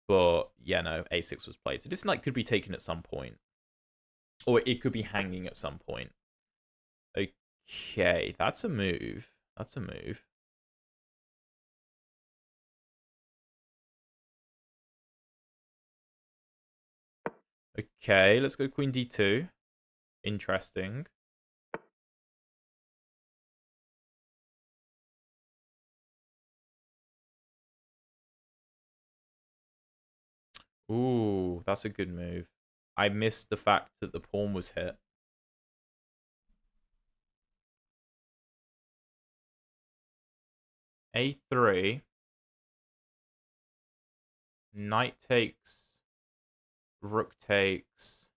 But, yeah, no, a6 was played. So this knight could be taken at some point. Or it could be hanging at some point. Okay, that's a move. That's a move. Okay, let's go queen d2. Interesting. Ooh, that's a good move. I missed the fact that the pawn was hit. A3. Knight takes. Rook takes.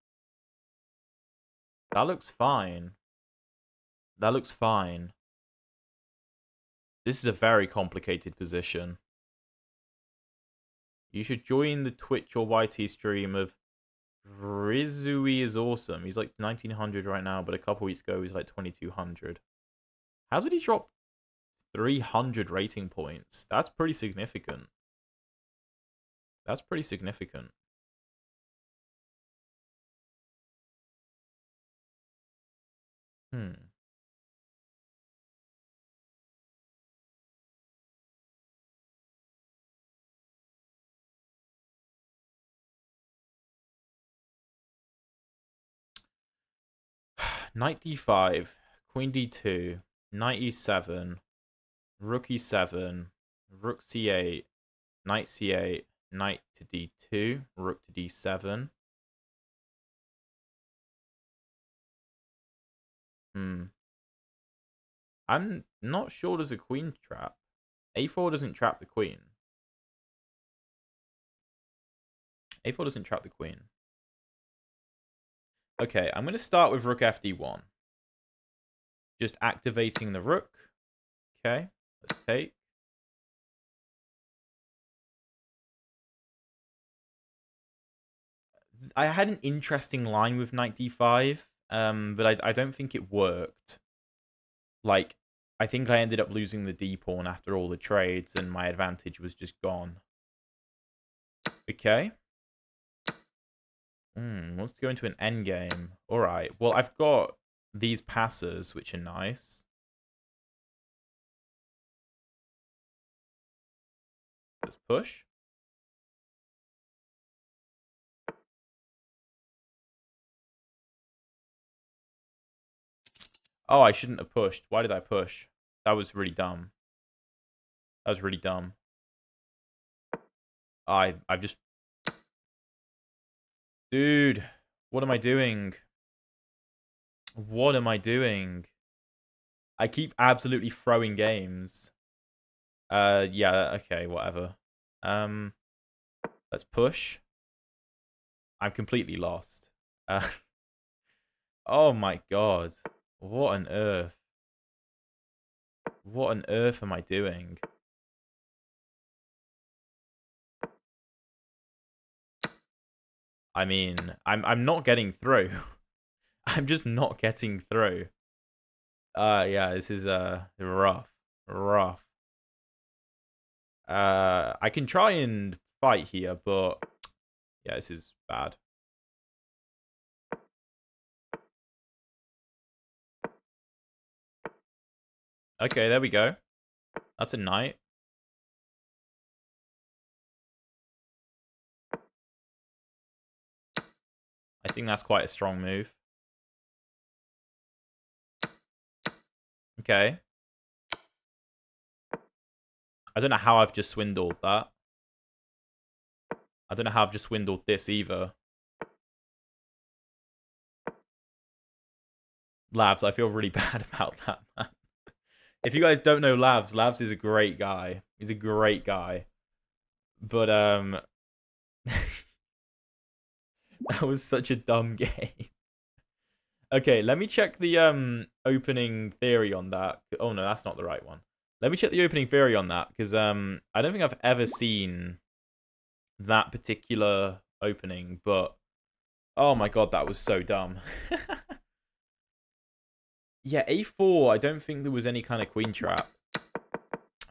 That looks fine. That looks fine. This is a very complicated position. You should join the Twitch or YT stream of Rizui is awesome. He's like 1900 right now, but a couple weeks ago he was like 2200. How did he drop 300 rating points? That's pretty significant. That's pretty significant. Knight d5, queen d2, knight e7, rook e7, rook c8, knight c8, knight to d2, rook to d7. I'm not sure there's a queen trap. A4 doesn't trap the queen. A4 doesn't trap the queen. Okay, I'm going to start with rook fd1. Just activating the rook. Okay, let's take. I had an interesting line with knight d5, but I don't think it worked. Like, I think I ended up losing the d-pawn after all the trades, and my advantage was just gone. Okay. Wants to go into an endgame. Alright, well, I've got these passes, which are nice. Let's push. Oh, I shouldn't have pushed. Why did I push? That was really dumb. That was really dumb. I've just... Dude, what am I doing? What am I doing? I keep absolutely throwing games. Yeah, okay, whatever. Let's push. I'm completely lost. Oh my god. What on earth? What on earth am I doing? I mean, I'm not getting through. I'm just not getting through. Yeah, this is rough. Rough. I can try and fight here, but yeah, this is bad. Okay, there we go. That's a knight. I think that's quite a strong move. Okay. I don't know how I've just swindled that. I don't know how I've just swindled this either. Lavs, I feel really bad about that, man. If you guys don't know Lavs, Lavs is a great guy. He's a great guy. But, that was such a dumb game. Okay, let me check the opening theory on that. Oh no, that's not the right one. Let me check the opening theory on that, because I don't think I've ever seen that particular opening, but oh my god, that was so dumb. Yeah, a4, I don't think there was any kind of queen trap.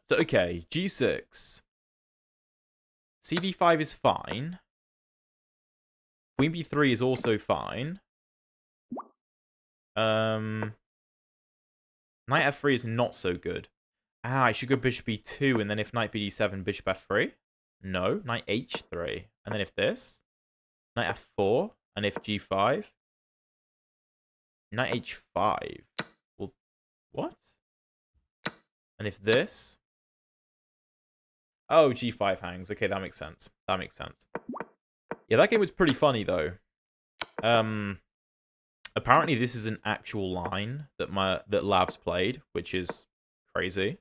So, okay, g6. cd5 is fine. Queen b3 is also fine. Knight f3 is not so good. I should go bishop e2, and then if knight bd7, bishop f3? No, knight h3. And then if this? Knight f4, and if g5? Knight h5. Well, what? And if this? Oh, g5 hangs. Okay, that makes sense. That makes sense. Yeah, that game was pretty funny, though. Apparently this is an actual line that Lav's played, which is crazy.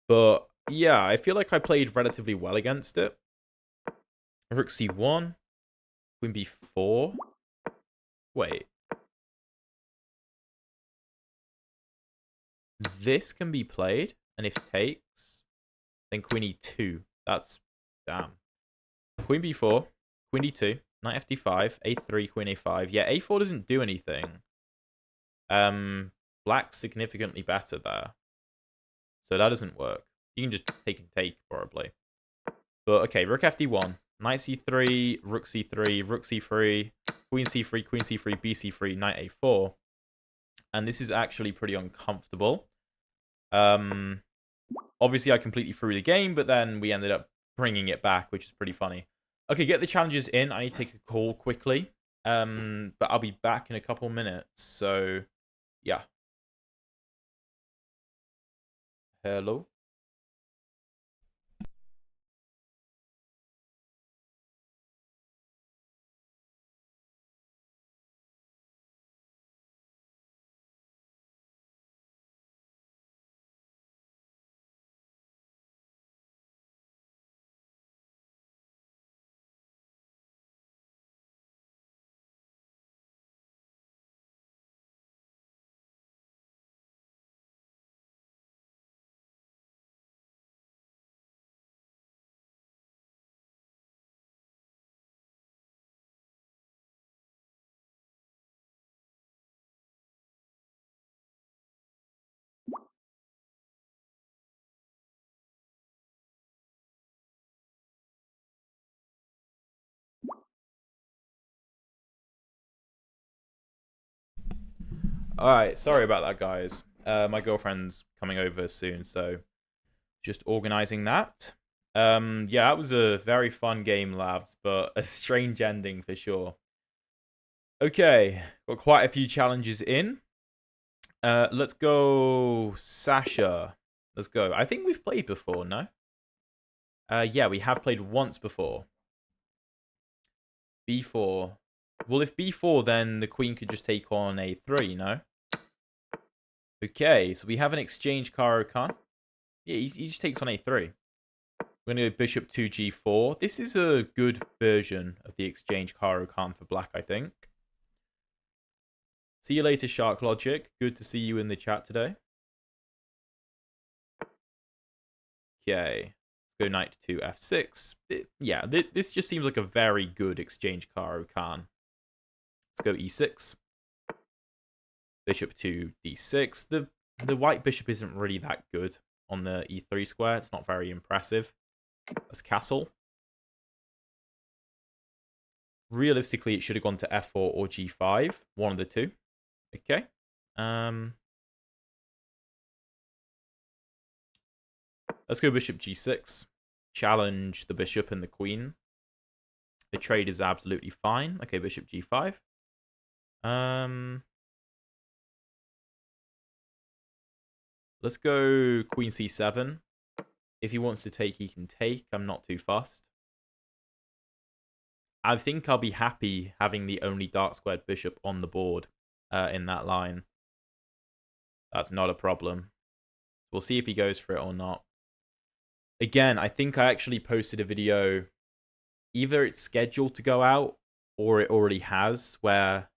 But yeah, I feel like I played relatively well against it. Rook c1, queen b4. Wait. This can be played, and if takes, then queen e2. That's damn. Queen b4, queen d2, knight fd5, a3, queen a5. Yeah, a4 doesn't do anything. Black's significantly better there. So that doesn't work. You can just take and take, probably. But okay, rook fd1, knight c3, rook c3, rook c3, queen c3, queen c3, bc3, knight a4. And this is actually pretty uncomfortable. Obviously, I completely threw the game, but then we ended up bringing it back, which is pretty funny. Okay, get the challenges in. I need to take a call quickly. But I'll be back in a couple minutes. So, yeah. Hello? Alright, sorry about that, guys. My girlfriend's coming over soon, so just organizing that. Yeah, that was a very fun game, Labs, but a strange ending for sure. Okay, got quite a few challenges in. Let's go Sasha. Let's go. I think we've played before, no? Yeah, we have played once before. b4. Well, if b4, then the queen could just take on a3, no? Okay, so we have an exchange Caro-Kann. Yeah, he just takes on a3. We're going to go bishop to g4. This is a good version of the exchange Caro-Kann for black, I think. See you later, Shark Logic. Good to see you in the chat today. Okay. Let's go knight to f6. Yeah, this just seems like a very good exchange Caro-Kann. Let's go e6. Bishop to d6. The white bishop isn't really that good on the e3 square. It's not very impressive. Let's castle. Realistically, it should have gone to f4 or g5. One of the two. Okay. Let's go bishop g6. Challenge the bishop and the queen. The trade is absolutely fine. Okay, bishop g5. Let's go queen c7. If he wants to take, he can take. I'm not too fussed. I think I'll be happy having the only dark squared bishop on the board in that line. That's not a problem. We'll see if he goes for it or not. Again, I think I actually posted a video. Either it's scheduled to go out or it already has, where...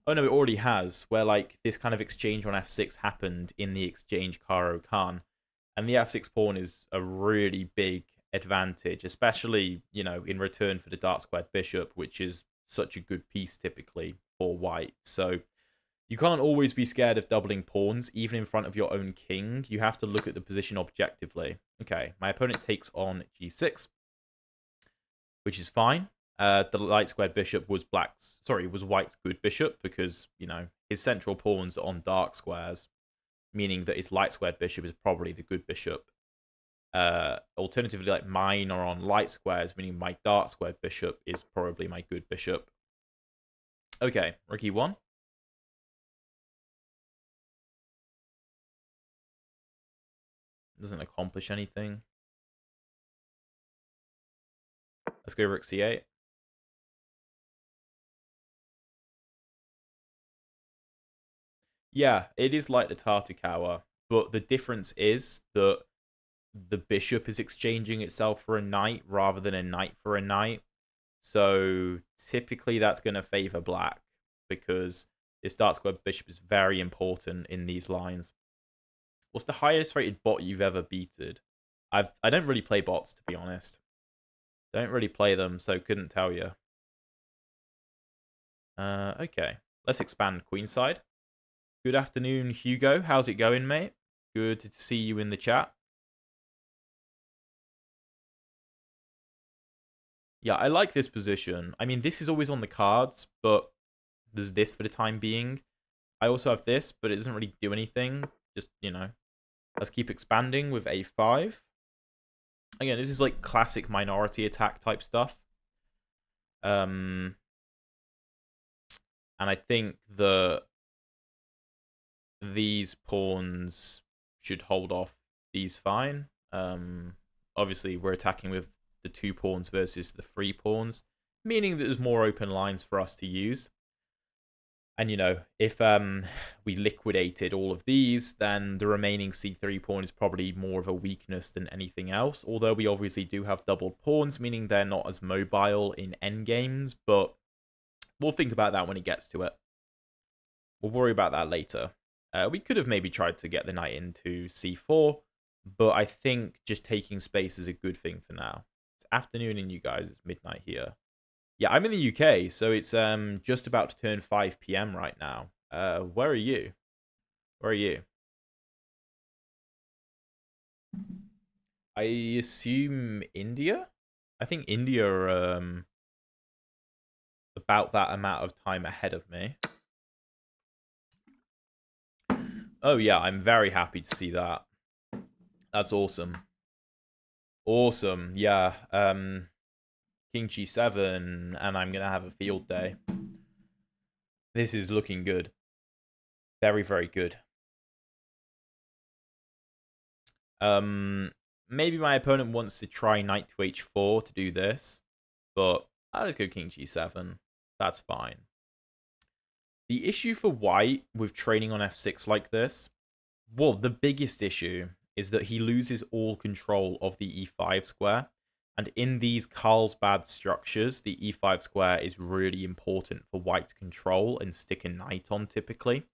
Oh no, it already has, where like this kind of exchange on f6 happened in the exchange Caro-Kann. And the f6 pawn is a really big advantage, especially, you know, in return for the dark squared bishop, which is such a good piece typically for white. So you can't always be scared of doubling pawns, even in front of your own king. You have to look at the position objectively. Okay, my opponent takes on g6, which is fine. The light squared bishop was white's good bishop because, you know, his central pawns are on dark squares, meaning that his light squared bishop is probably the good bishop. Alternatively, like mine are on light squares, meaning my dark squared bishop is probably my good bishop. Okay, rook e1. Doesn't accomplish anything. Let's go rook c8. Yeah, it is like the Tartakower, but the difference is that the bishop is exchanging itself for a knight rather than a knight for a knight. So typically that's going to favor black because this dark square bishop is very important in these lines. What's the highest rated bot you've ever beaten? I don't really play bots, to be honest. Don't really play them, so couldn't tell you. Okay, let's expand queenside. Good afternoon, Hugo. How's it going, mate? Good to see you in the chat. Yeah, I like this position. I mean, this is always on the cards, but there's this for the time being. I also have this, but it doesn't really do anything. Just, let's keep expanding with a5. Again, this is like classic minority attack type stuff. And I think these pawns should hold off these fine. Obviously, we're attacking with the 2 pawns versus the 3 pawns, meaning that there's more open lines for us to use. And, if we liquidated all of these, then the remaining c3 pawn is probably more of a weakness than anything else. Although we obviously do have doubled pawns, meaning they're not as mobile in endgames, but we'll think about that when it gets to it. We'll worry about that later. We could have maybe tried to get the knight into c4, but I think just taking space is a good thing for now. It's afternoon in you guys, it's midnight here. Yeah, I'm in the UK, so it's just about to turn 5 p.m. right now. Where are you? Where are you? I assume India? I think India are about that amount of time ahead of me. Oh yeah, I'm very happy to see that. That's awesome. Awesome, yeah. King g7, and I'm going to have a field day. This is looking good. Very, very good. Maybe my opponent wants to try knight to h4 to do this, but I'll just go king g7. That's fine. The issue for white with training on f6 like this, well, the biggest issue is that he loses all control of the e5 square. And in these Carlsbad structures, the e5 square is really important for white to control and stick a knight on typically.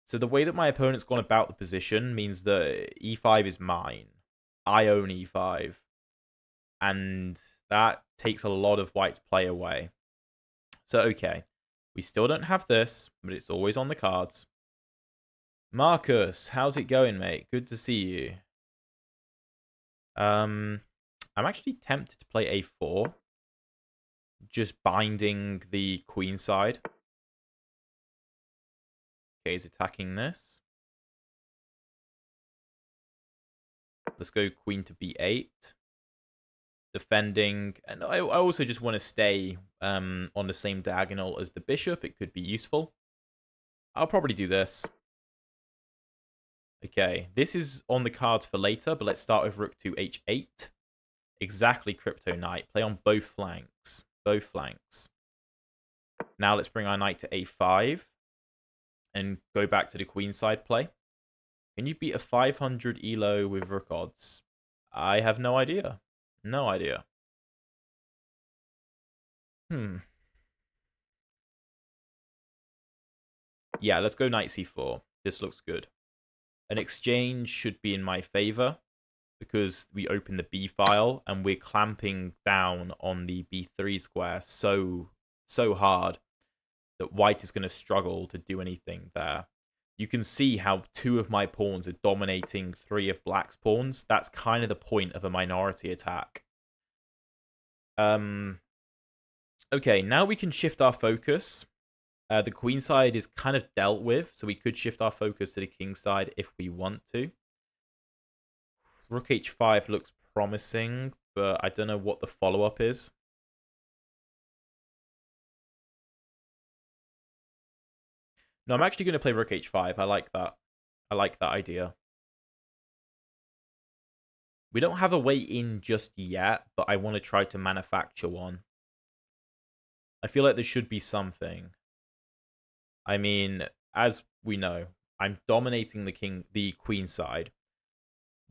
So the way that my opponent's gone about the position means that e5 is mine. I own e5. And that takes a lot of white's play away. So, okay. We still don't have this, but it's always on the cards. Marcus, how's it going, mate? Good to see you. I'm actually tempted to play a4. Just binding the queen side. Okay, he's attacking this. Let's go queen to b8. Defending. And I also just want to stay on the same diagonal as the bishop. It could be useful. I'll probably do this. Okay, this is on the cards for later, but let's start with rook to h8. Exactly, Crypto Knight. Play on both flanks. Both flanks. Now let's bring our knight to a5 and go back to the queenside play. Can you beat a 500 elo with rook odds? I have no idea. No idea. Yeah, let's go knight c4. This looks good. An exchange should be in my favor because we open the b file and we're clamping down on the b3 square so hard that white is going to struggle to do anything there. You can see how 2 of my pawns are dominating 3 of black's pawns. That's kind of the point of a minority attack. Okay, now we can shift our focus. The queen side is kind of dealt with, so we could shift our focus to the king side if we want to. Rook h5 looks promising, but I don't know what the follow-up is. No, I'm actually going to play rook h5. I like that. I like that idea. We don't have a way in just yet, but I want to try to manufacture one. I feel like there should be something. I mean, as we know, I'm dominating the queen side.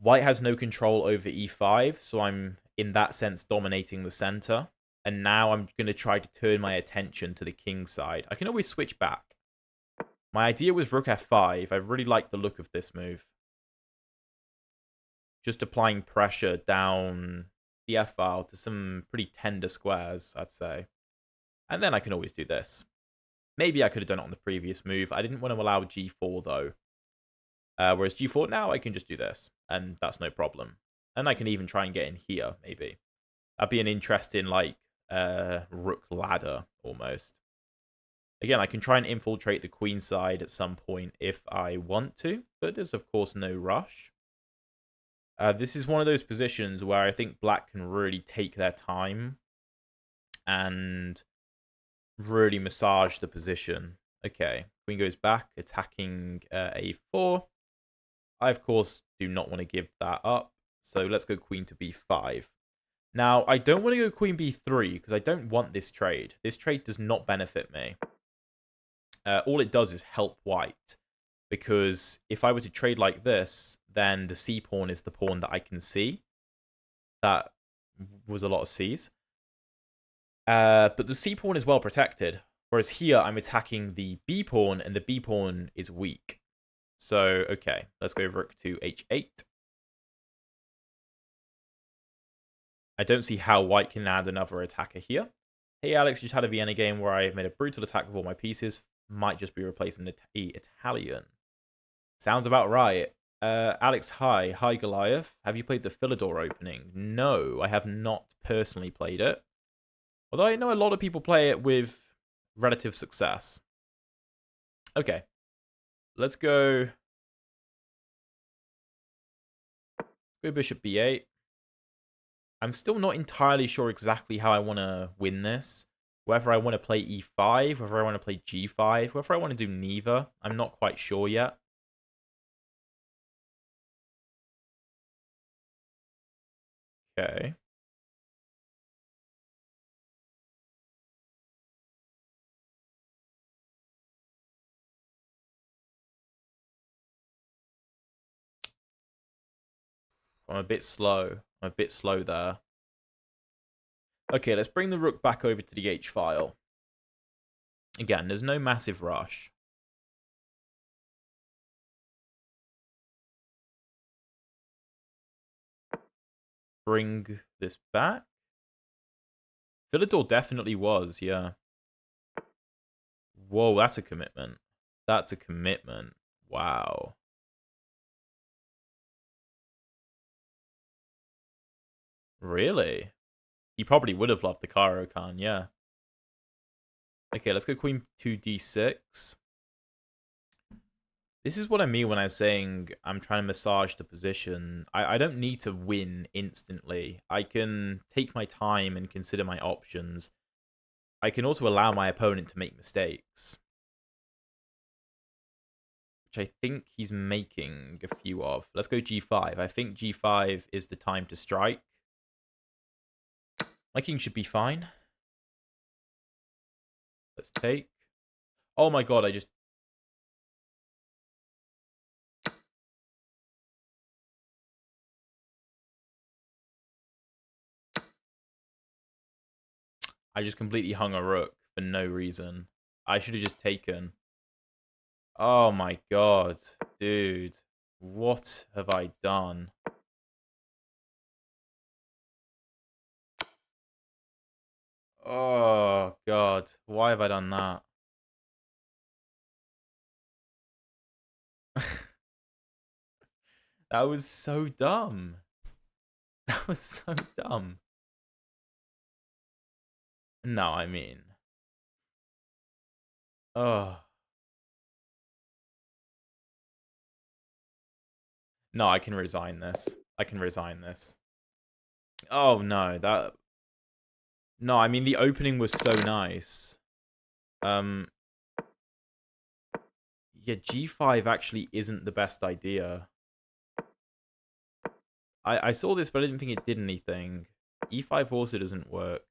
White has no control over e5, so I'm, in that sense, dominating the center. And now I'm going to try to turn my attention to the king side. I can always switch back. My idea was rook f5. I really like the look of this move. Just applying pressure down the f-file to some pretty tender squares, I'd say. And then I can always do this. Maybe I could have done it on the previous move. I didn't want to allow g4, though. Whereas g4 now, I can just do this, and that's no problem. And I can even try and get in here, maybe. That'd be an interesting, like, rook ladder, almost. Again, I can try and infiltrate the queen side at some point if I want to, but there's, of course, no rush. This is one of those positions where I think black can really take their time and really massage the position. Okay, queen goes back, attacking a4. I, of course, do not want to give that up, so let's go queen to b5. Now, I don't want to go queen b3 because I don't want this trade. This trade does not benefit me. All it does is help white, because if I were to trade like this, then the c pawn is the pawn that I can see. That was a lot of c's. But the c pawn is well protected, whereas here I'm attacking the b pawn, and the b pawn is weak. So, okay, let's go rook to h8. I don't see how white can add another attacker here. Hey Alex, just had a Vienna game where I made a brutal attack with all my pieces. Might just be replacing the Italian. Sounds about right. Alex, hi. Hi, Goliath. Have you played the Philidor opening? No, I have not personally played it. Although I know a lot of people play it with relative success. Okay. Let's go bishop b8. I'm still not entirely sure exactly how I want to win this. Whether I want to play e5, whether I want to play g5, whether I want to do neither. I'm not quite sure yet. Okay. I'm a bit slow. I'm a bit slow there. Okay, let's bring the rook back over to the h-file. Again, there's no massive rush. Bring this back. Philidor definitely was, yeah. Whoa, that's a commitment. That's a commitment. Wow. Really? He probably would have loved the Caro-Kann, yeah. Okay, let's go queen to d6. This is what I mean when I'm saying I'm trying to massage the position. I don't need to win instantly. I can take my time and consider my options. I can also allow my opponent to make mistakes, which I think he's making a few of. Let's go g5. I think g5 is the time to strike. My king should be fine. Let's take. Oh my god, I just... completely hung a rook for no reason. I should have just taken. Oh my god, dude. What have I done? Oh god, why have I done that? That was so dumb. That was so dumb. No, I mean... Oh. No, I can resign this. I can resign this. Oh no, that... No, I mean the opening was so nice. Yeah, g5 actually isn't the best idea. I saw this, but I didn't think it did anything. e5 also doesn't work.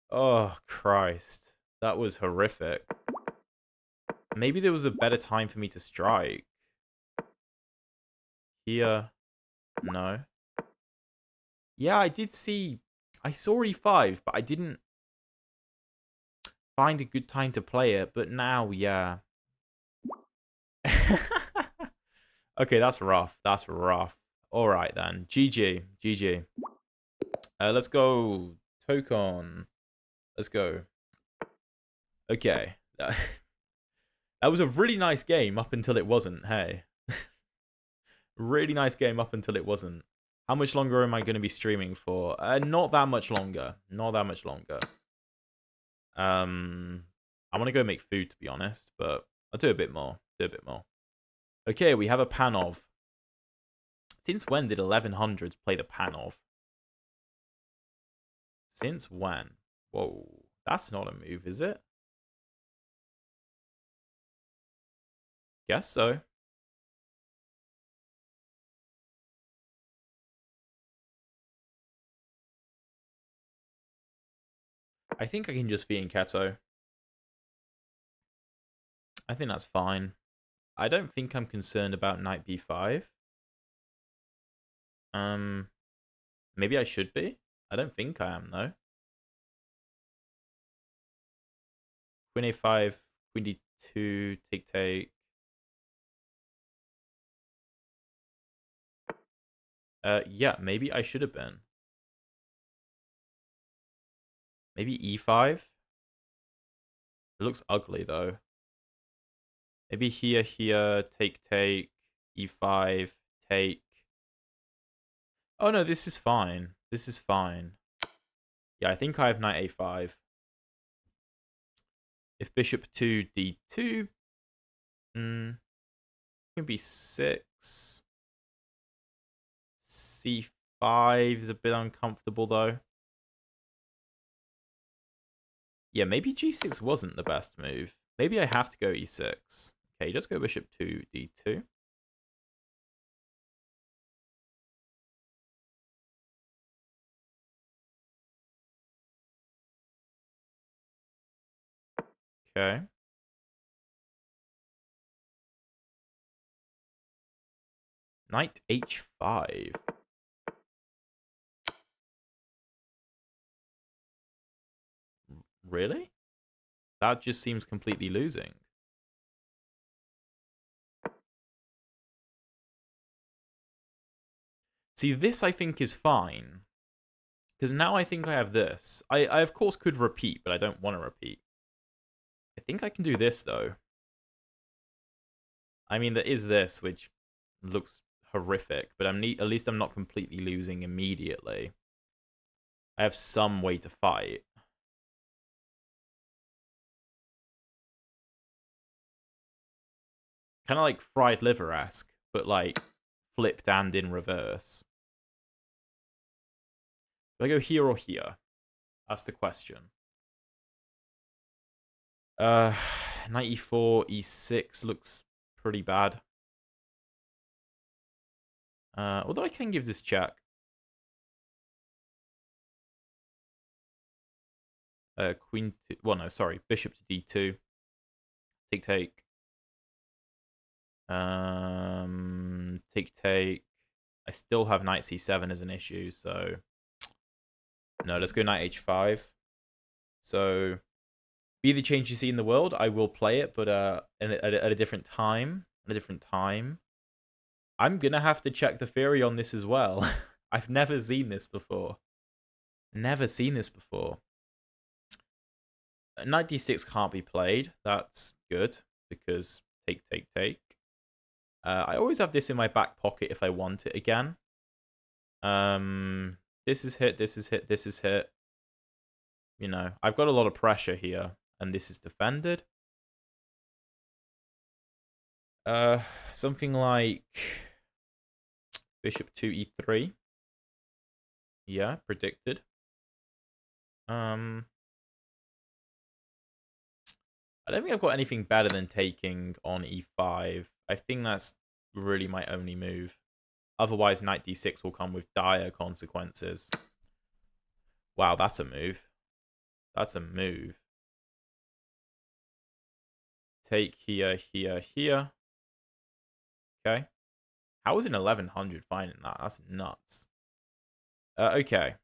Oh, Christ. That was horrific. Maybe there was a better time for me to strike. Here. No. Yeah, I did see... I saw e5, but I didn't find a good time to play it. But now, yeah. Okay, that's rough. That's rough. All right, then. GG. GG. Let's go. Tokon. Let's go. Okay. That was a really nice game up until it wasn't, hey. Really nice game up until it wasn't. How much longer am I going to be streaming for? Not that much longer. Not that much longer. I want to go make food, to be honest, but I'll do a bit more. Do a bit more. Okay, we have a Panov. Since when did 1100s play the Panov? Since when? Whoa, that's not a move, is it? Guess so. I think I can just Fianchetto. I think that's fine. I don't think I'm concerned about knight b5. Maybe I should be. I don't think I am, though. Queen a5, queen d2, take. Yeah, maybe I should have been. Maybe e5. It looks ugly, though. Maybe here, take, e5, take. Oh, no, this is fine. This is fine. Yeah, I think I have knight a5. If bishop to d2, can be 6. c5 is a bit uncomfortable, though. Yeah, maybe g6 wasn't the best move. Maybe I have to go e6. Okay, just go bishop to d2. Okay. Knight h5. Really? That just seems completely losing. See, this I think is fine. Because now I think I have this. I of course could repeat, but I don't want to repeat. I think I can do this, though. I mean, there is this, which looks horrific, but at least I'm not completely losing immediately. I have some way to fight. Kind of like fried liver-esque, but like flipped and in reverse. Do I go here or here? That's the question. Knight e4, e6 looks pretty bad. Although I can give this check. Queen to, well, no, sorry, bishop to d2. Take. Take. I still have knight c7 as an issue, so no, let's go knight h5. So, be the change you see in the world. I will play it, but at a different time. At a different time. I'm gonna have to check the theory on this as well. I've never seen this before. Never seen this before. Knight d6 can't be played. That's good because take. I always have this in my back pocket if I want it again. This is hit. This is hit. This is hit. You know, I've got a lot of pressure here, and this is defended. Something like bishop to e3. Yeah, predicted. I don't think I've got anything better than taking on e5. I think that's really my only move. Otherwise, knight d6 will come with dire consequences. Wow, that's a move. That's a move. take here, here, here. Okay. How is an 1100 finding that? That's nuts. Okay.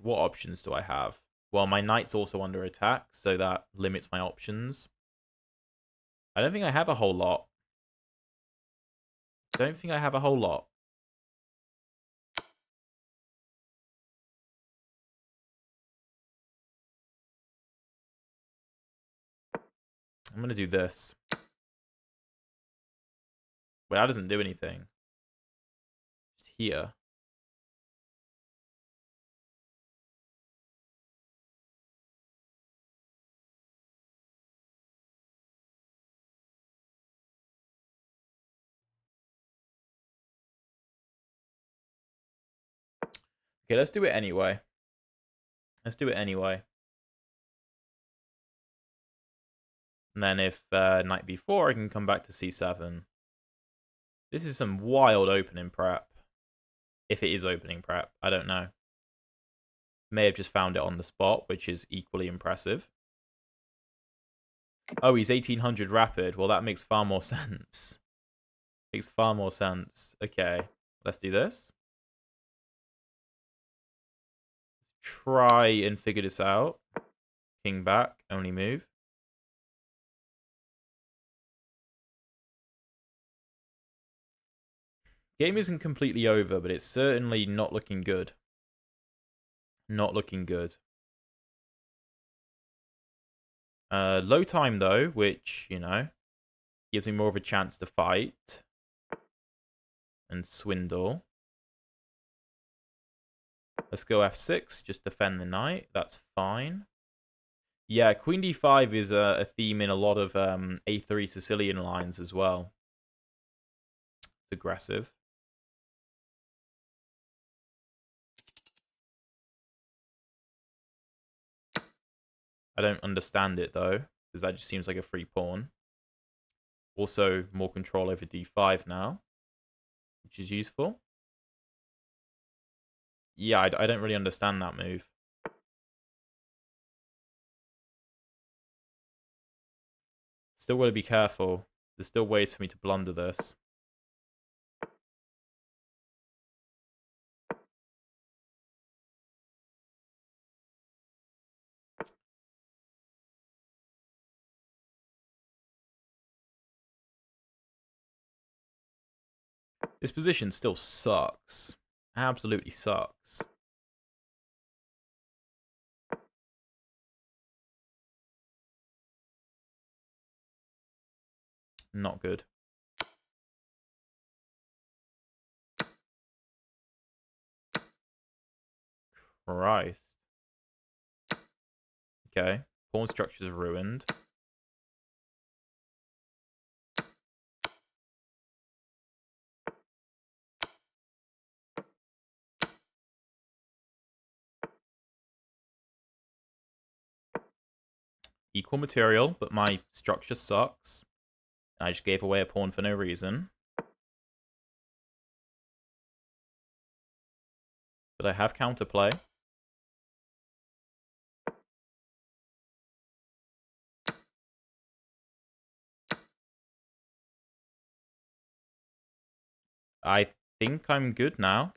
What options do I have? Well, my knight's also under attack, so that limits my options. I don't think I have a whole lot. Don't think I have a whole lot. I'm going to do this. But that doesn't do anything. Just here. Okay, let's do it anyway. Let's do it anyway. And then if knight b4, I can come back to c7. This is some wild opening prep. If it is opening prep, I don't know. May have just found it on the spot, which is equally impressive. Oh, he's 1800 rapid. Well, that makes far more sense. Makes far more sense. Okay, let's do this. Try and figure this out. King back, only move. Game isn't completely over, but it's certainly not looking good. Not looking good. Low time, though, which, you know, gives me more of a chance to fight and swindle. Let's go f6, just defend the knight. That's fine. Yeah, queen d5 is a theme in a lot of a3 Sicilian lines as well. It's aggressive. I don't understand it, though, because that just seems like a free pawn. Also, more control over d5 now, which is useful. Yeah, I don't really understand that move. Still got to be careful. There's still ways for me to blunder this. This position still sucks. Absolutely sucks. Not good. Christ. Okay. Pawn structures are ruined. Equal material, but my structure sucks. I just gave away a pawn for no reason. But I have counterplay. I think I'm good now.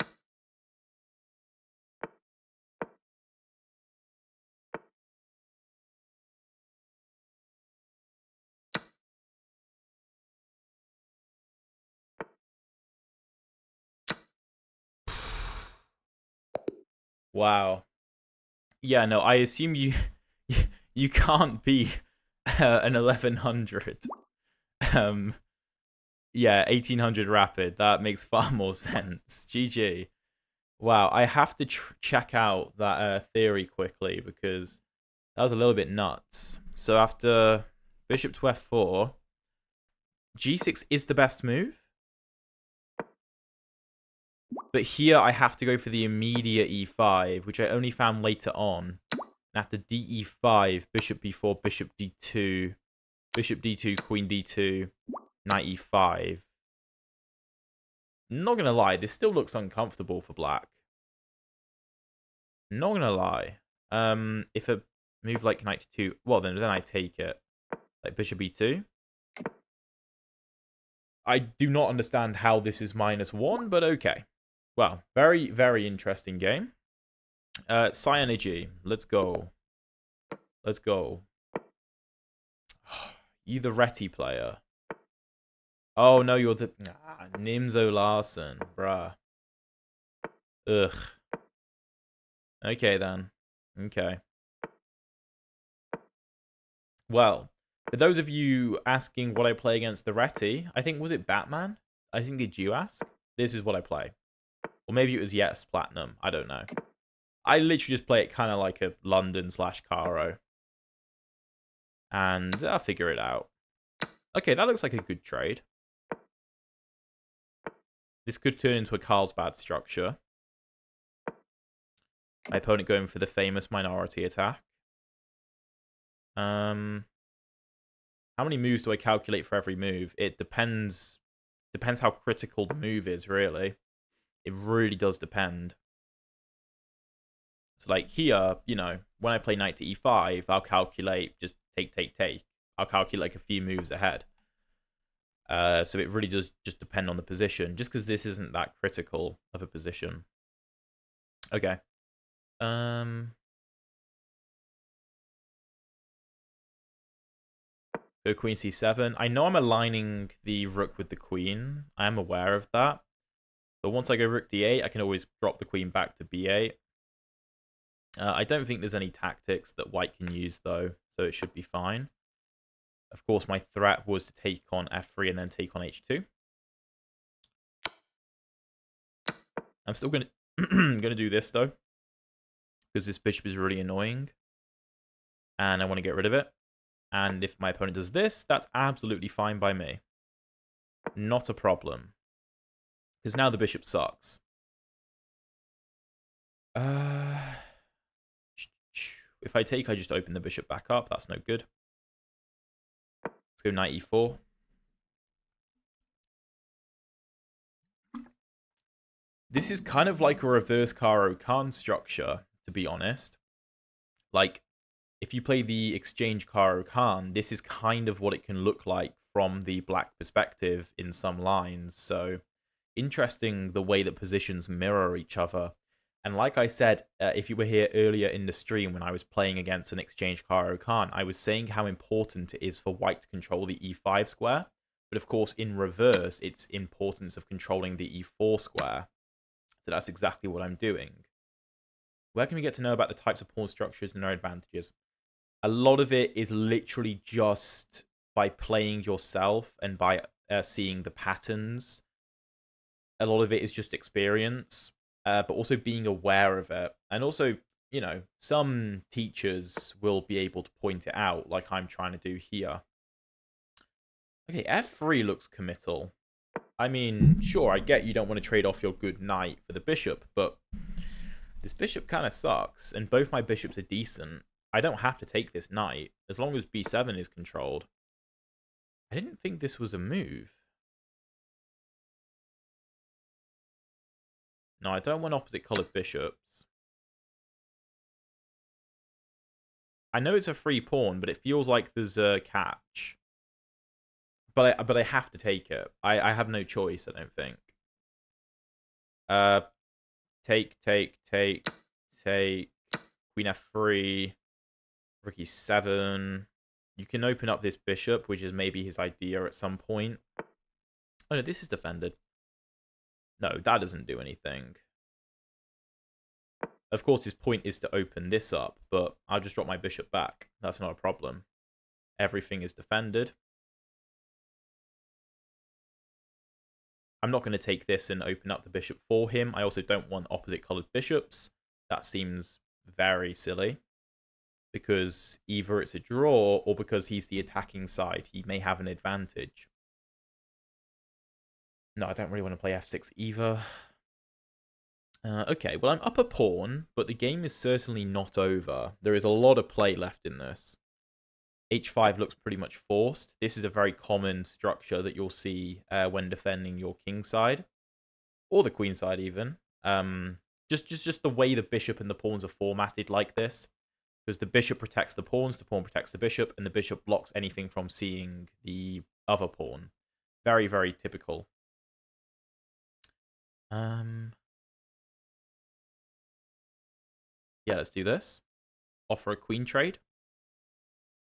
Wow. Yeah, no, I assume you you can't be an 1100. Yeah, 1800 rapid. That makes far more sense. GG. Wow, I have to check out that theory quickly because that was a little bit nuts. So after bishop to f4, g6 is the best move. But here I have to go for the immediate e5, which I only found later on. And after de5, bishop b4, bishop d2, bishop d2, queen d2, knight e5. Not gonna lie, this still looks uncomfortable for black. Not gonna lie. If a Move like knight to 2. Well, then I take it. Like bishop e2. I do not understand how this is -1, but okay. Well, very, very interesting game. Cynergy. Let's go. Let's go. You the Reti player. Oh, no, you're the... Nimzo Larsen. Bruh. Ugh. Okay, then. Okay. Well, for those of you asking what I play against the Reti, I think, was it Batman? I think, did you ask? This is what I play. Or maybe it was Yes Platinum. I don't know. I literally just play it kind of like a London/Caro. And I'll figure it out. Okay, that looks like a good trade. This could turn into a Carlsbad structure. My opponent going for the famous minority attack. How many moves do I calculate for every move? It depends. Depends how critical the move is, really. It really does depend. So, like here, you know, when I play knight to e5, I'll calculate just take. I'll calculate like a few moves ahead. So it really does just depend on the position, just because this isn't that critical of a position. Okay. Go queen c7. I know I'm aligning the rook with the queen. I am aware of that. But once I go rook d8, I can always drop the queen back to b8. I don't think there's any tactics that white can use, though, so it should be fine. Of course, my threat was to take on f3 and then take on h2. I'm still going to do this, though, because this bishop is really annoying. And I want to get rid of it. And if my opponent does this, that's absolutely fine by me. Not a problem. Because now the bishop sucks. If I take, I just open the bishop back up. That's no good. Let's go knight e4. This is kind of like a reverse Caro-Kann structure, to be honest. Like, if you play the exchange Caro-Kann, this is kind of what it can look like from the black perspective in some lines. So, interesting the way that positions mirror each other. And like I said, if you were here earlier in the stream when I was playing against an exchange Caro-Kann, I was saying how important it is for white to control the e5 square. But of course, in reverse, it's importance of controlling the e4 square. So that's exactly what I'm doing. Where can we get to know about the types of pawn structures and their advantages? A lot of it is literally just by playing yourself and by seeing the patterns. A lot of it is just experience, but also being aware of it. And also, you know, some teachers will be able to point it out, like I'm trying to do here. Okay, f3 looks committal. I mean, sure, I get you don't want to trade off your good knight for the bishop, but this bishop kind of sucks, and both my bishops are decent. I don't have to take this knight, as long as b7 is controlled. I didn't think this was a move. No, I don't want opposite-colored bishops. I know it's a free pawn, but it feels like there's a catch. But I have to take it. I have no choice, I don't think. Take. Queen f3. Rook e7. You can open up this bishop, which is maybe his idea at some point. Oh no, this is defended. No, that doesn't do anything. Of course, his point is to open this up, but I'll just drop my bishop back. That's not a problem. Everything is defended. I'm not going to take this and open up the bishop for him. I also don't want opposite-colored bishops. That seems very silly. Because either it's a draw, or because he's the attacking side, he may have an advantage. No, I don't really want to play f6 either. Okay, well, I'm up a pawn, but the game is certainly not over. There is a lot of play left in this. h5 looks pretty much forced. This is a very common structure that you'll see when defending your king side, or the queen side even. Just the way the bishop and the pawns are formatted like this. because the bishop protects the pawn protects the bishop, and the bishop blocks anything from seeing the other pawn. Very, very typical. Yeah, let's do this. Offer a queen trade.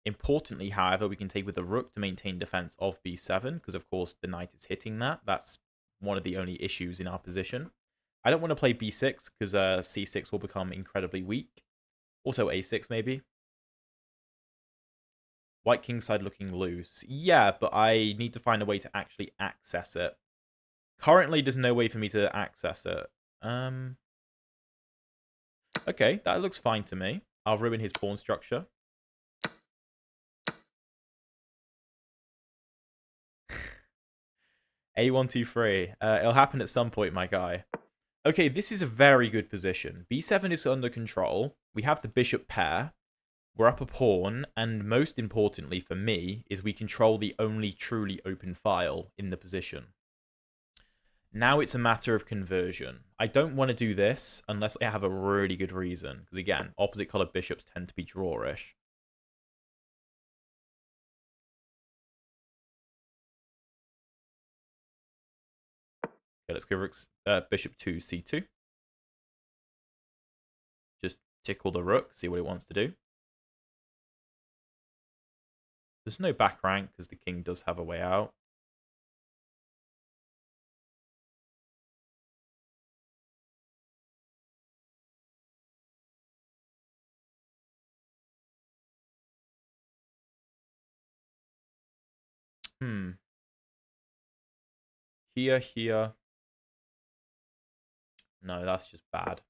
Importantly, however, we can take with the rook to maintain defense of b7, because of course the knight is hitting that. That's one of the only issues in our position. I don't want to play b6, because c6 will become incredibly weak. Also a6, maybe. White kingside looking loose. Yeah, but I need to find a way to actually access it. Currently, there's no way for me to access it. Okay, that looks fine to me. I'll ruin his pawn structure. A123. It'll happen at some point, my guy. Okay, this is a very good position. b7 is under control. We have the bishop pair. We're up a pawn. And most importantly for me is we control the only truly open file in the position. Now it's a matter of conversion. I don't want to do this unless I have a really good reason. Because again, opposite colored bishops tend to be drawish. Okay, let's go bishop to c2. Just tickle the rook, see what it wants to do. There's no back rank because the king does have a way out. Here. No, that's just bad.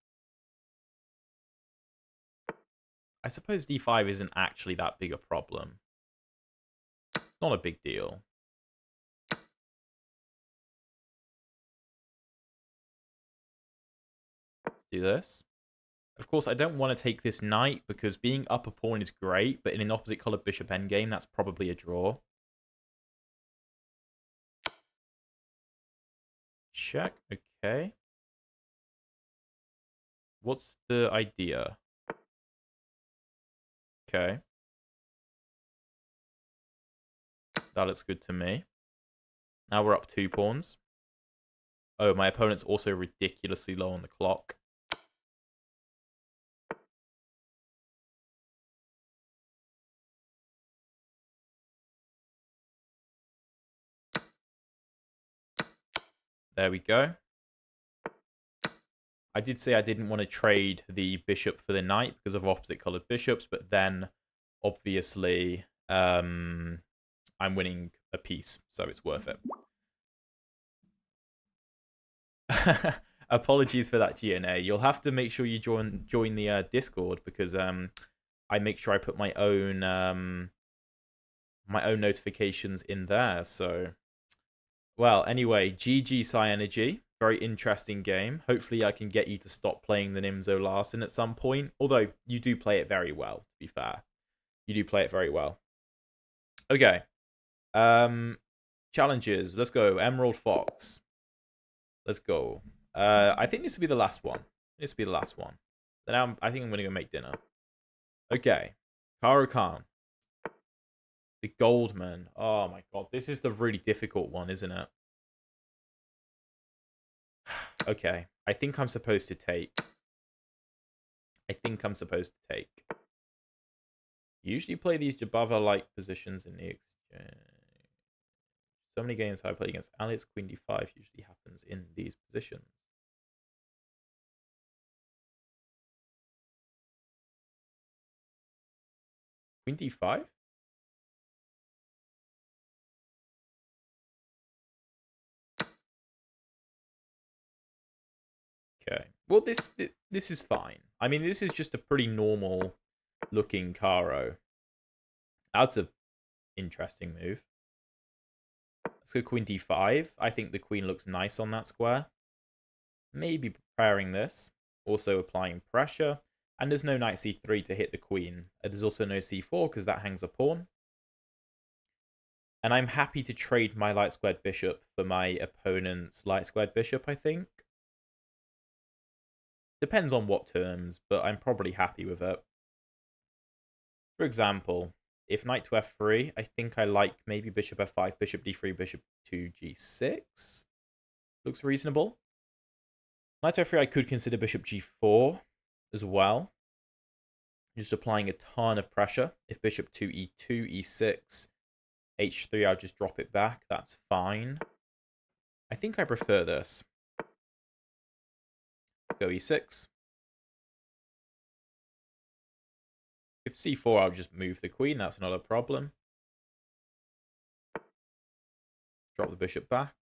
I suppose d5 isn't actually that big a problem. Not a big deal. Let's do this. Of course, I don't want to take this knight because being up a pawn is great, but in an opposite colored bishop endgame, that's probably a draw. Check. Okay. What's the idea? Okay. That looks good to me. Now we're up 2 pawns. Oh, my opponent's also ridiculously low on the clock. There we go. I did say I didn't want to trade the bishop for the knight because of opposite colored bishops, but then obviously I'm winning a piece, so it's worth it. Apologies for that, GNA. You'll have to make sure you join the Discord because I make sure I put my own notifications in there. So, well, anyway, GG Psy-Energy. Very interesting game. Hopefully, I can get you to stop playing the Nimzo Larsen at some point. Although you do play it very well. To be fair, you do play it very well. Okay. Challenges. Let's go. Emerald Fox. Let's go. I think this will be the last one. This will be the last one. Then I think I'm going to go make dinner. Okay. Caro-Kann. The Goldman. Oh my god. This is the really difficult one, isn't it? Okay. I think I'm supposed to take. Usually play these Jabava-like positions in the exchange. So many games I play against Alex. Queen d5 usually happens in these positions. Queen d5? Okay. Well, this is fine. I mean, this is just a pretty normal looking Caro. That's an interesting move. Let's go Queen d5. I think the queen looks nice on that square. Maybe preparing this. Also applying pressure. And there's no knight c3 to hit the queen. There's also no c4 because that hangs a pawn. And I'm happy to trade my light squared bishop for my opponent's light squared bishop, I think. Depends on what terms, but I'm probably happy with it. For example, if knight to f3, I think I like maybe bishop f5, bishop d3, bishop to g6. Looks reasonable. Knight to f3, I could consider bishop g4 as well. Just applying a ton of pressure. If bishop to e2, e6, h3, I'll just drop it back. That's fine. I think I prefer this. Let's go e6. If c4, I'll just move the queen. That's not a problem. Drop the bishop back.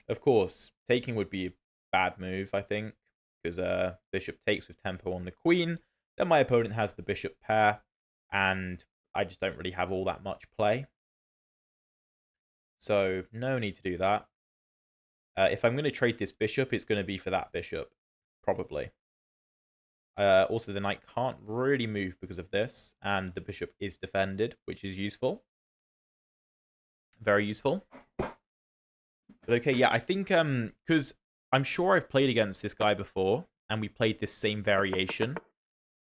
Of course, taking would be a bad move, I think, because bishop takes with tempo on the queen. Then my opponent has the bishop pair, and I just don't really have all that much play. So no need to do that. If I'm going to trade this bishop, it's going to be for that bishop, probably. Also, the knight can't really move because of this, and the bishop is defended, which is useful. Very useful. But okay, yeah, I think, because I'm sure I've played against this guy before, and we played this same variation.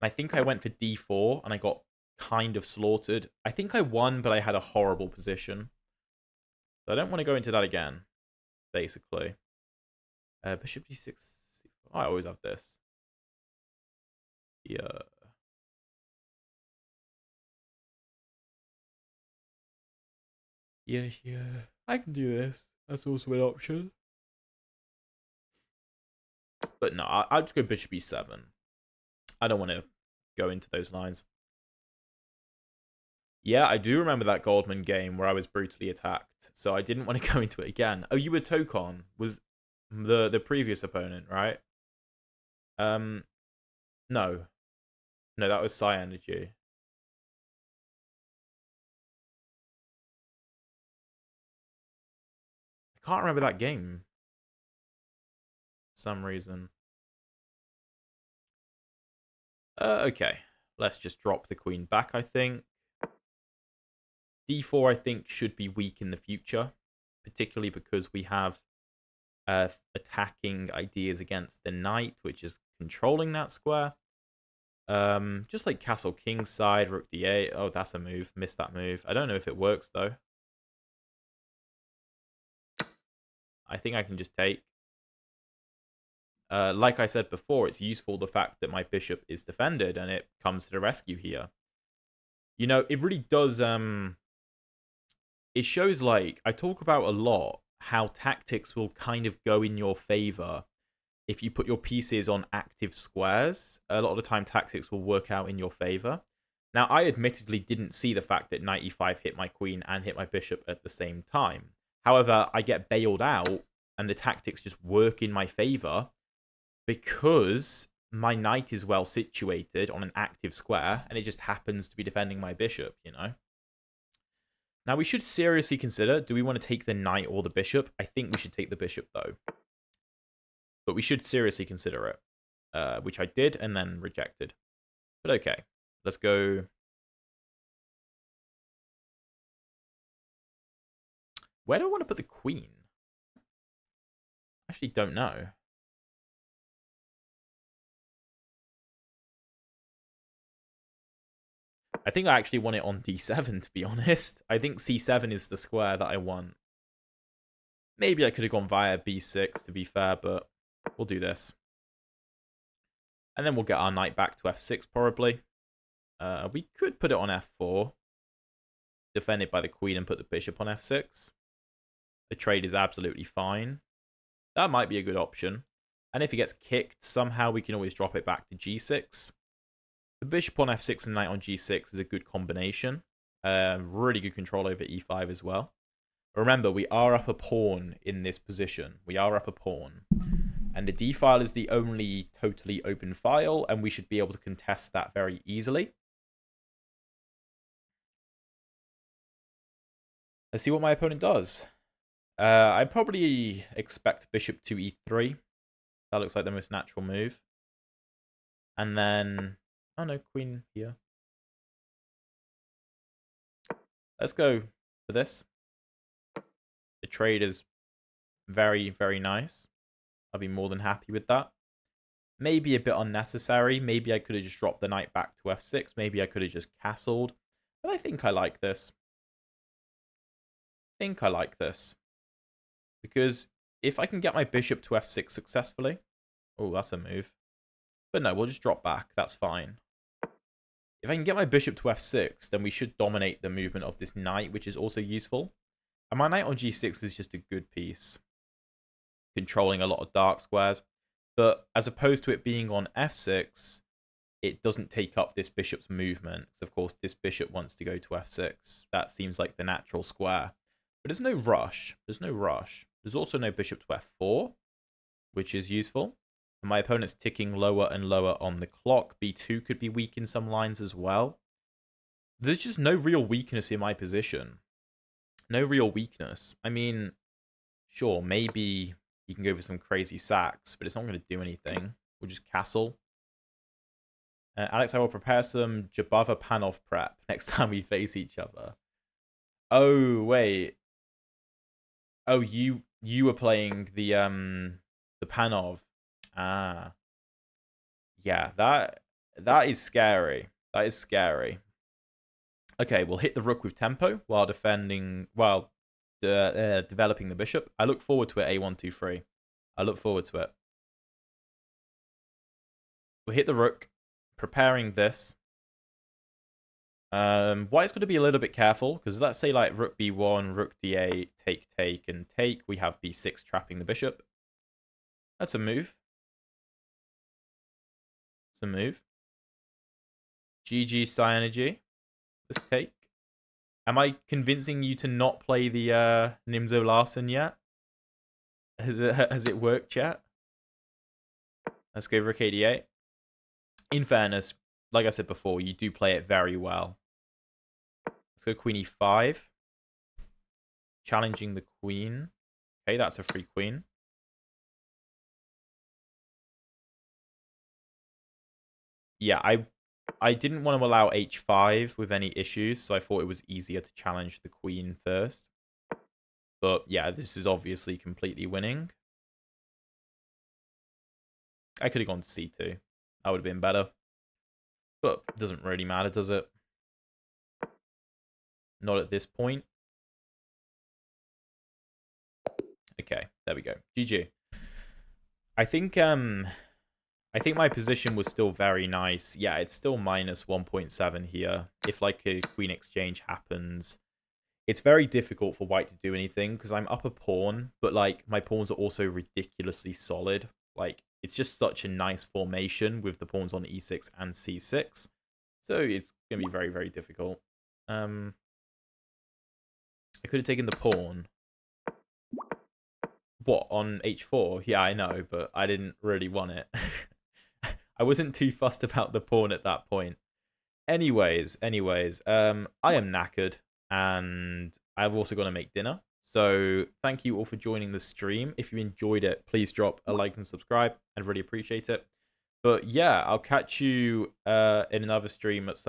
I think I went for d4, and I got kind of slaughtered. I think I won, but I had a horrible position. So I don't want to go into that again, basically. Bishop d6. Oh, I always have this. Yeah. Yeah. I can do this. That's also an option. But no, I'll just go bishop e7. I don't want to go into those lines. Yeah, I do remember that Goldman game where I was brutally attacked, so I didn't want to go into it again. Oh, you were Tokon, was the previous opponent, right? No. No, that was Psy Energy. I can't remember that game. For some reason. Okay. Let's just drop the queen back, I think. d4, I think, should be weak in the future, particularly because we have attacking ideas against the knight, which is controlling that square. Just like castle king side, rook d8. Oh, that's a move. Missed that move. I don't know if it works, though. I think I can just take. Like I said before, it's useful the fact that my bishop is defended, and it comes to the rescue here. You know, it really does... It shows, like, I talk about a lot how tactics will kind of go in your favor if you put your pieces on active squares. A lot of the time, tactics will work out in your favor. Now, I admittedly didn't see the fact that knight e5 hit my queen and hit my bishop at the same time. However, I get bailed out, and the tactics just work in my favor because my knight is well situated on an active square, and it just happens to be defending my bishop, you know? Now, we should seriously consider, do we want to take the knight or the bishop? I think we should take the bishop, though. But we should seriously consider it, which I did and then rejected. But okay, let's go. Where do I want to put the queen? I actually don't know. I think I actually want it on d7, to be honest. I think c7 is the square that I want. Maybe I could have gone via b6, to be fair, but we'll do this. And then we'll get our knight back to f6, probably. We could put it on f4. Defend it by the queen and put the bishop on f6. The trade is absolutely fine. That might be a good option. And if he gets kicked, somehow we can always drop it back to g6. The bishop on f6 and knight on g6 is a good combination. Really good control over e5 as well. Remember, we are up a pawn in this position. We are up a pawn. And the d file is the only totally open file, and we should be able to contest that very easily. Let's see what my opponent does. I probably expect bishop to e3. That looks like the most natural move. And then... Oh no, queen here. Let's go for this. The trade is very, very nice. I'll be more than happy with that. Maybe a bit unnecessary. Maybe I could have just dropped the knight back to f6. Maybe I could have just castled. But I think I like this. Because if I can get my bishop to f6 successfully... Oh, that's a move. But no, we'll just drop back. That's fine. If I can get my bishop to f6, then we should dominate the movement of this knight, which is also useful. And my knight on g6 is just a good piece, controlling a lot of dark squares. But as opposed to it being on f6, it doesn't take up this bishop's movement. Of course, this bishop wants to go to f6. That seems like the natural square. But there's no rush. There's also no bishop to f4, which is useful. And my opponent's ticking lower and lower on the clock. b2 could be weak in some lines as well. There's just no real weakness in my position. No real weakness. I mean, sure, maybe you can go for some crazy sacks, but it's not going to do anything. We'll just castle. Alex, I will prepare some Jabava Panov prep next time we face each other. Oh, wait. Oh, you were playing the Panov. Ah. Yeah, that is scary. That is scary. Okay, we'll hit the rook with tempo while developing the bishop. I look forward to it, a123. I look forward to it. We'll hit the rook, preparing this. White's going to be a little bit careful, because let's say like rook b1, rook d8, take, and take. We have b6 trapping the bishop. That's a move. It's a move. GG Cyanogy. Let's take. Am I convincing you to not play the Nimzo Larsen yet? Has it worked, chat? Let's go rook d8. In fairness, like I said before, you do play it very well. Let's go queen e5. Challenging the queen. Okay, that's a free queen. Yeah, I didn't want to allow h5 with any issues, so I thought it was easier to challenge the queen first. But yeah, this is obviously completely winning. I could have gone to c2. That would have been better. But it doesn't really matter, does it? Not at this point. Okay, there we go. GG. I think my position was still very nice. Yeah, it's still minus 1.7 here. If like a queen exchange happens, it's very difficult for white to do anything because I'm up a pawn, but like my pawns are also ridiculously solid. Like it's just such a nice formation with the pawns on e6 and c6. So it's going to be very, very difficult. I could have taken the pawn. What, on h4? Yeah, I know, but I didn't really want it. I wasn't too fussed about the pawn at that point. Anyways, I am knackered, and I've also got to make dinner. So thank you all for joining the stream. If you enjoyed it, please drop a like and subscribe. I'd really appreciate it. But yeah, I'll catch you in another stream at some